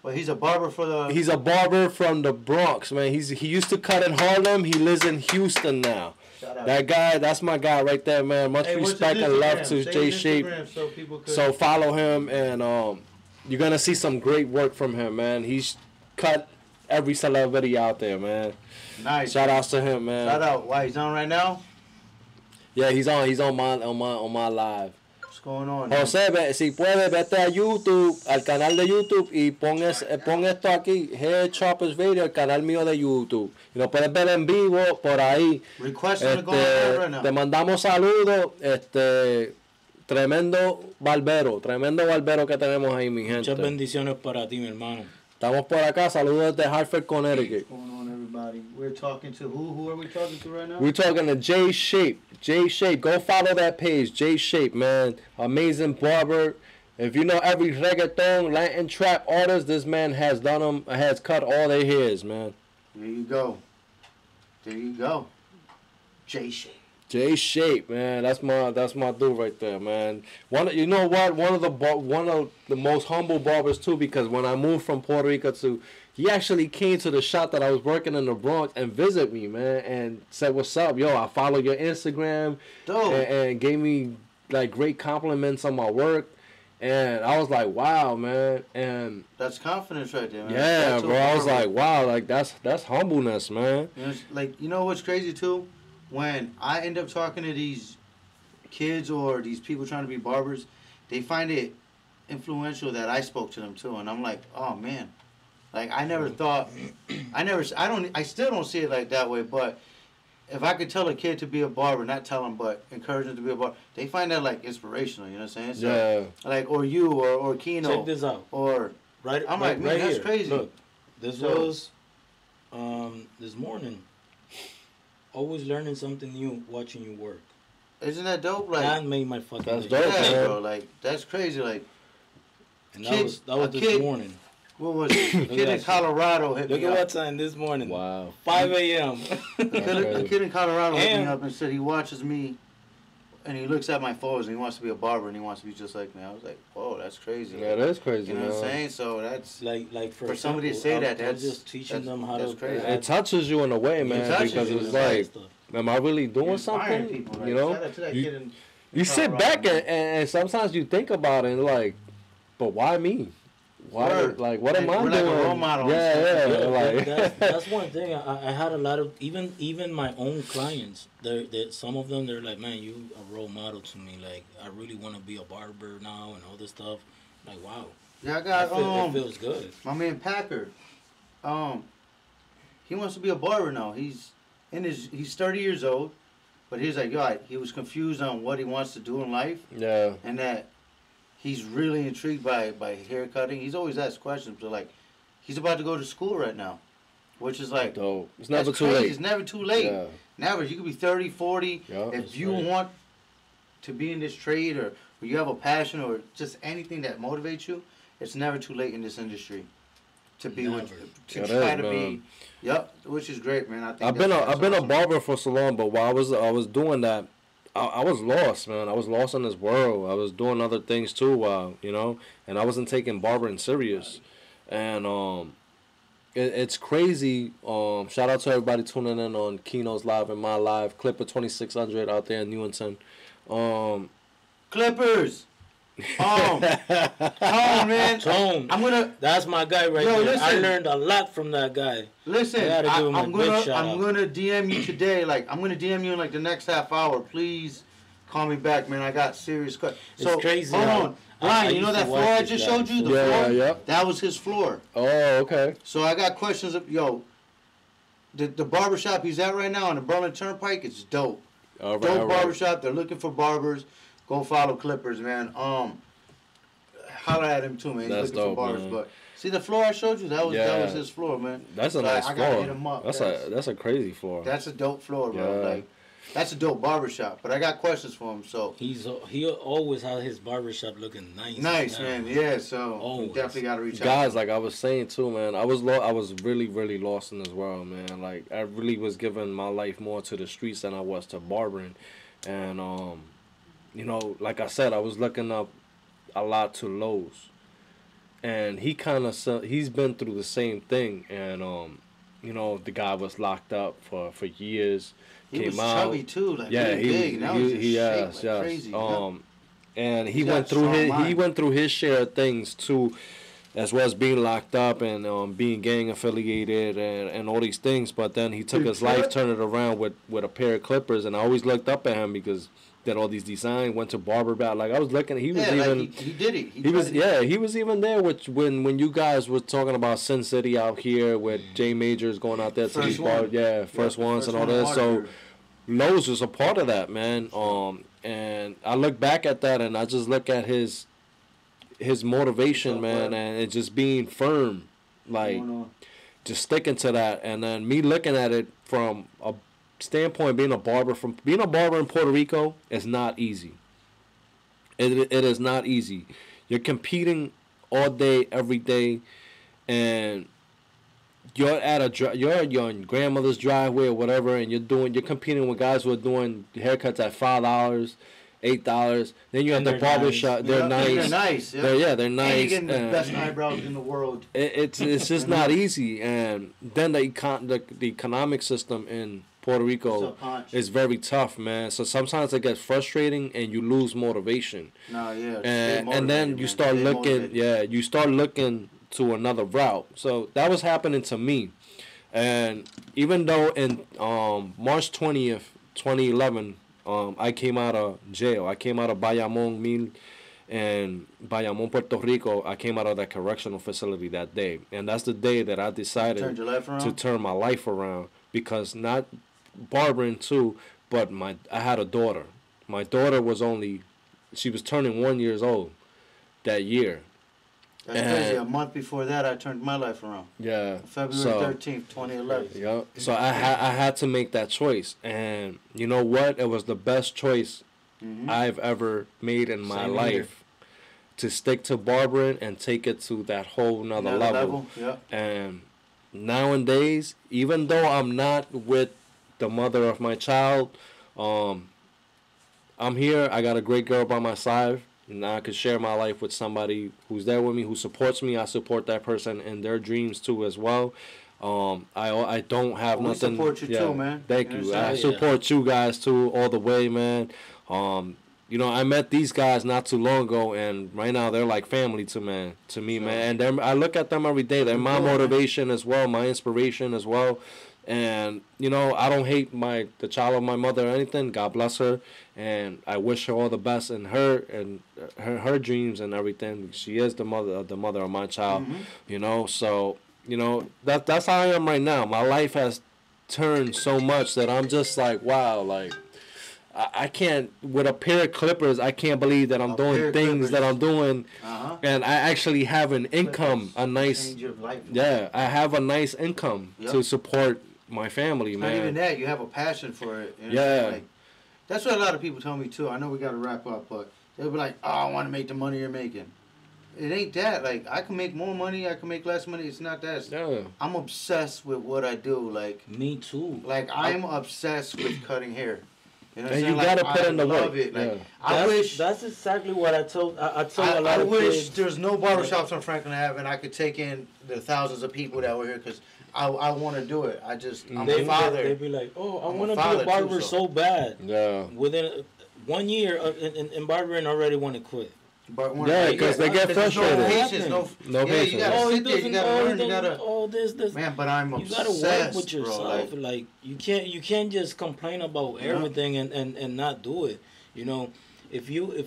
Well, he's a barber He's a barber from the Bronx, man. He used to cut in Harlem. He lives in Houston now. That guy, that's my guy right there, man. Much respect and love to J Shape. So follow him and you're gonna see some great work from him, man. He's cut every celebrity out there, man. Nice. Shout outs to him, man. Shout out. Why, he's on right now? Yeah, he's on my live. What's going on? José, si puedes, vete a YouTube, al canal de YouTube y pon esto aquí, Hair Choppers Radio, el canal mío de YouTube. Y lo puedes ver en vivo por ahí. Te mandamos saludos, tremendo barbero que tenemos ahí, mi gente. Muchas bendiciones para ti, mi hermano. Estamos por acá, saludos desde Hartford, Connecticut. What's going on, everybody? We're talking to who? Who are we talking to right now? We're talking to Jay Shape. Jay Shape, go follow that page. Jay Shape, man, amazing barber. If you know every reggaeton, Latin trap artist, this man has cut all their hairs, man. There you go. Jay Shape. Jay Shape, man, that's my dude right there, man. One of the most humble barbers too, because when I moved from Puerto Rico he actually came to the shop that I was working in the Bronx and visit me, man, and said, "What's up, yo? I follow your Instagram," and gave me like great compliments on my work, and I was like, "Wow, man!" And that's confidence right there, man. Yeah, bro. I was like, "Wow, like that's humbleness, man." You know what's crazy too? When I end up talking to these kids or these people trying to be barbers, they find it influential that I spoke to them too, and I'm like, oh man, like I never thought, I still don't see it like that way. But if I could tell a kid to be a barber, not tell them, but encourage them to be a barber, they find that like inspirational. You know what I'm saying? So, yeah. Like or you or Kino. Check this out. Or I'm like, man, that's crazy. Look, this was this morning. Always learning something new, watching you work. Isn't that dope? Like that made my fucking that's day. dope, man. Bro. Like that's crazy. Like, and that was this morning. What was it? A kid in Colorado hit me up. Look at what time this morning. Wow. 5 a.m. A kid in Colorado hit me up and said he watches me, and he looks at my photos and he wants to be a barber and he wants to be just like me. I was like, whoa, that's crazy. Yeah, that is crazy. You know what I'm saying? So that's like for somebody to say that. That's just teaching them how to. Crazy. It touches you in a way, man, because it's like, am I really doing something? People, like, you know, you sit back and sometimes you think about it and like, but why me? Why? Like, what am I doing? Like a role model. Yeah. Like that's one thing. I had a lot of even my own clients. Some of them they're like, man, you a role model to me. Like, I really want to be a barber now and all this stuff. Like, wow. Yeah, I got it feels good. My man Packer, he wants to be a barber now. He's 30 years old, but he's like, God, he was confused on what he wants to do in life. Yeah. And that he's really intrigued by hair cutting. He's always asked questions, but like, he's about to go to school right now, which is like, dope. It's never too late. It's never too late. Yeah. Never. You could be 30, 40. Yeah, if you want to be in this trade or you have a passion or just anything that motivates you, it's never too late in this industry to be be. Yep, which is great, man. I think I've been a barber for so long, but while I was doing that, I was lost, man. I was lost in this world. I was doing other things too, you know, and I wasn't taking barbering serious. And it's crazy. Shout out to everybody tuning in on Kino's Live and my live. Clipper 2600 out there in Newington. Clippers. Tone, man. Tone. That's my guy right there. Listen, I learned a lot from that guy. Listen, I'm gonna DM you today. Like, I'm gonna DM you in like the next half hour. Please call me back, man. I got serious questions. It's crazy. Hold on. Brian, you know that floor I just showed you? The floor? Yeah. That was his floor. Oh, okay. So I got questions of, the barbershop he's at right now on the Berlin Turnpike, it's dope. All right, dope barbershop. They're looking for barbers. Go follow Clippers, man. Holler at him too, man. He's looking for barbers. Man. But see the floor I showed you? That was his floor, man. That's a nice floor. I gotta hit him up. That's a crazy floor. That's a dope floor, bro. Yeah. Like, that's a dope barbershop. But I got questions for him, so he always had his barbershop looking nice. Nice, man. Yeah, so you definitely gotta reach out. Guys, like I was saying too, man, I was really, really lost in this world, man. Like, I really was giving my life more to the streets than I was to barbering. And you know, like I said, I was looking up a lot to Lowe's, and he's been through the same thing. And you know, the guy was locked up for years. He was chubby too, like really big. Now he's just shaped like crazy. and he went through his share of things too, as well as being locked up and being gang affiliated and all these things. But then he took his life, turned it around with a pair of clippers, and I always looked up at him because did all these designs, went to barber shop. Like I was looking, he was even he did it. He was even there with when you guys were talking about Sin City out here with Jay Majors going out there to these bars, first ones and all that. So Lowe's was a part of that, man. And I look back at that and I just look at his motivation, man, and it just being firm, like just sticking to that. And then me looking at it from a standpoint, being a barber in Puerto Rico is not easy. It is not easy. You're competing all day, every day, and you're at your grandmother's driveway or whatever, and you're competing with guys who are doing haircuts at $5, $8. Then you have the barber shop. They're nice. They're nice. Yeah. They're nice. And you're getting the best eyebrows in the world. It's just not easy. And then the economic system in Puerto Rico is very tough, man. So sometimes it gets frustrating and you lose motivation. And then you start looking, you start looking to another route. So that was happening to me. And even though in March 20th, 2011, I came out of jail. I came out of Bayamón and Bayamón, Puerto Rico. I came out of that correctional facility that day. And that's the day that I decided to turn my life around, because not barbering too, but I had a daughter. My daughter she was turning 1 year old that year. That's crazy. A month before that, I turned my life around. Yeah. February 13th, 2011. Yeah. So I had to make that choice. And you know what? It was the best choice I've ever made in my life. To stick to barbering and take it to that whole nother level. Yeah. And nowadays, even though I'm not with the mother of my child, I'm here. I got a great girl by my side. Now I could share my life with somebody who's there with me, who supports me. I support that person in their dreams too as well. I don't have nothing. We support you too, man. Thank you. I support you guys too all the way, man. You know, I met these guys not too long ago, and right now they're like family to me, man. And I look at them every day. They're my motivation as well, my inspiration as well. And you know, I don't hate the child of my mother or anything. God bless her, and I wish her all the best in her dreams and everything. She is the mother of my child. You know, so you know that's how I am right now. My life has turned so much that I'm just like, wow, like I can't, with a pair of clippers, I can't believe that I'm doing things that I'm doing, and I actually have an income, a nice, I have a nice income to support my family, man. Not even that, you have a passion for it. You know? Like, that's what a lot of people tell me too. I know we got to wrap up, but they'll be like, "Oh, I want to make the money you're making." It ain't that. Like, I can make more money, I can make less money. It's not that. I'm obsessed with what I do. Like, me too. Like, I'm obsessed with cutting hair. You know, and you gotta put in the work. Like, I wish that's exactly what I told a lot of kids. I wish there's no barbershops on Franklin Ave, and I could take in the thousands of people that were here, because I want to do it. I'm a father. They'd be like, "Oh, I want to be a barber so bad." Yeah. Within 1 year in barbering, already want to quit. Because they get frustrated. No patience. No patience. You gotta sit there. You gotta learn. You gotta. This. Man, but I'm obsessed. You gotta work with yourself. Bro, like you can't just complain about everything and not do it. You know, if you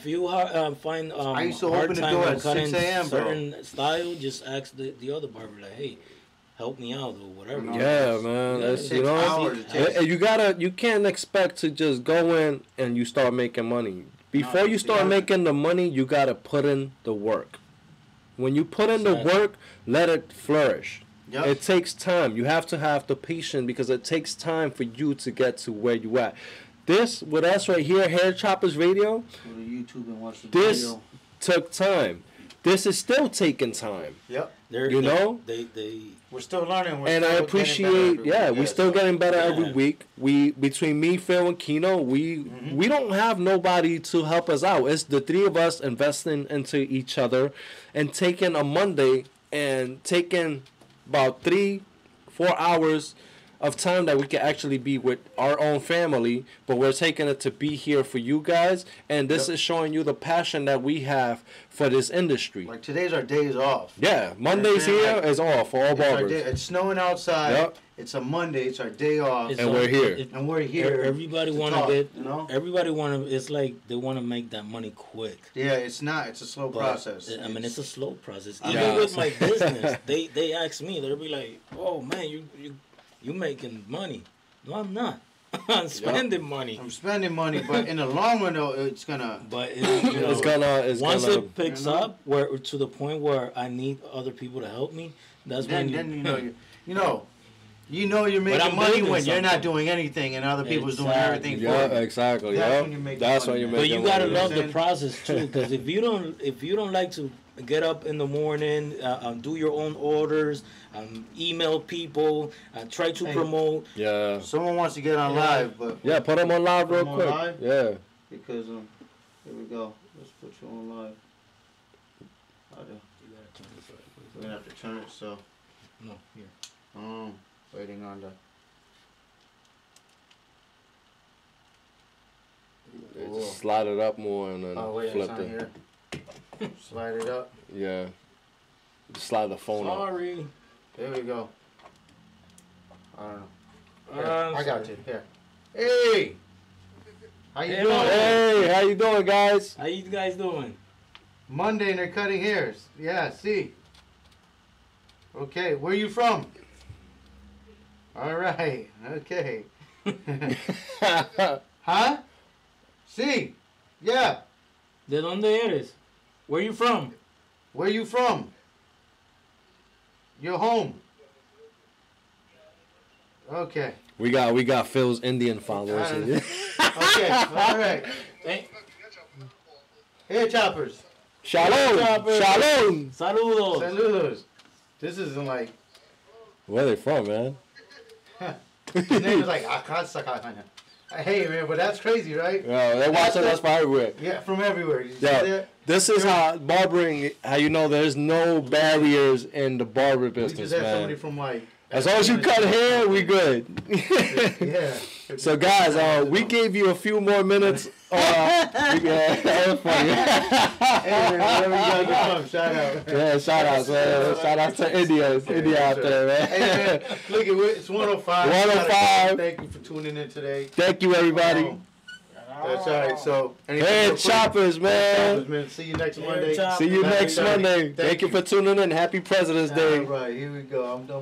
find I used to hard open the time door at cutting 6 a.m. certain style, just ask the other barber, like, hey, help me out or whatever. Yeah, man. You can't expect to just go in and you start making money. Before you start making the money, you gotta put in the work. When you put in the work, let it flourish. Yep. It takes time. You have to have the patience, because it takes time for you to get to where you at. This with us right here, Hair Choppers Radio. Go to YouTube and watch the video. Took time. This is still taking time. Yep. We're still learning. And I appreciate, we're still getting better every week. Between me, Phil, and Kino, we don't have nobody to help us out. It's the three of us investing into each other, and taking a Monday and taking about 3-4 hours of time that we can actually be with our own family, but we're taking it to be here for you guys, and this is showing you the passion that we have for this industry. Like today's our days off. Yeah, Mondays here is off for all barbers. It's snowing outside. Yep. It's a Monday. It's our day off, and we're here. And we're here. Everybody want to get, you know. Everybody want to. It's like they want to make that money quick. Yeah, it's not. It's a slow process. I mean, it's a slow process. Even with my business, they ask me. They'll be like, "Oh man, you making money?" No, I'm not. I'm spending money. I'm spending money, but in the long run, though, it's gonna. But once it picks up, where to the point where I need other people to help me, that's when you know you're making money when you're not doing anything and other people's doing everything for you. Yeah, exactly. That's when you make That's when money. you make But you money. gotta love the process too, because if you don't like to get up in the morning, do your own orders, email people, try to promote. Yeah. Someone wants to get on live, but put them on live real quick. Live? Yeah. Because here we go. Let's put you on live. We're gonna have to turn it so. No, here. Oh, waiting on the. Just slide it up more and then flip it. Here. Slide it up. Yeah. Just slide the phone up. Sorry. There we go. I don't know. I got you. Here. Hey! How you doing? Hey, how you doing, guys? How you guys doing? Monday and they're cutting hairs. Yeah, see. Okay, where you from? All right. Okay. Huh? Sí. Yeah. ¿De dónde eres? Where you from? Where you from? You're home. Okay. We got Phil's Indian followers. Okay. All right. Hey, choppers. Shalom. Shalom. Saludos. Saludos. This isn't like. Where they from, man? His name is like Akasakana. Hey, man, but that's crazy, right? Yeah, they're watching us from everywhere. Yeah, from everywhere. Yeah, this is how barbering. How you know there's no barriers in the barber business, we just had man. somebody from like. As long as you cut hair, we good. Yeah. So guys, we gave you a few more minutes. That was funny. Hey, man, wherever you guys are from, shout out. Yeah, shout out, man. Shout out to India out there, man. Hey, man, look, it's 105. 105. Thank you for tuning in today. Thank you, everybody. That's all right. So, Hey, choppers, man. See you next Monday. See you next Monday. Thank you for tuning in. Happy President's Day. All right, here we go. I'm done.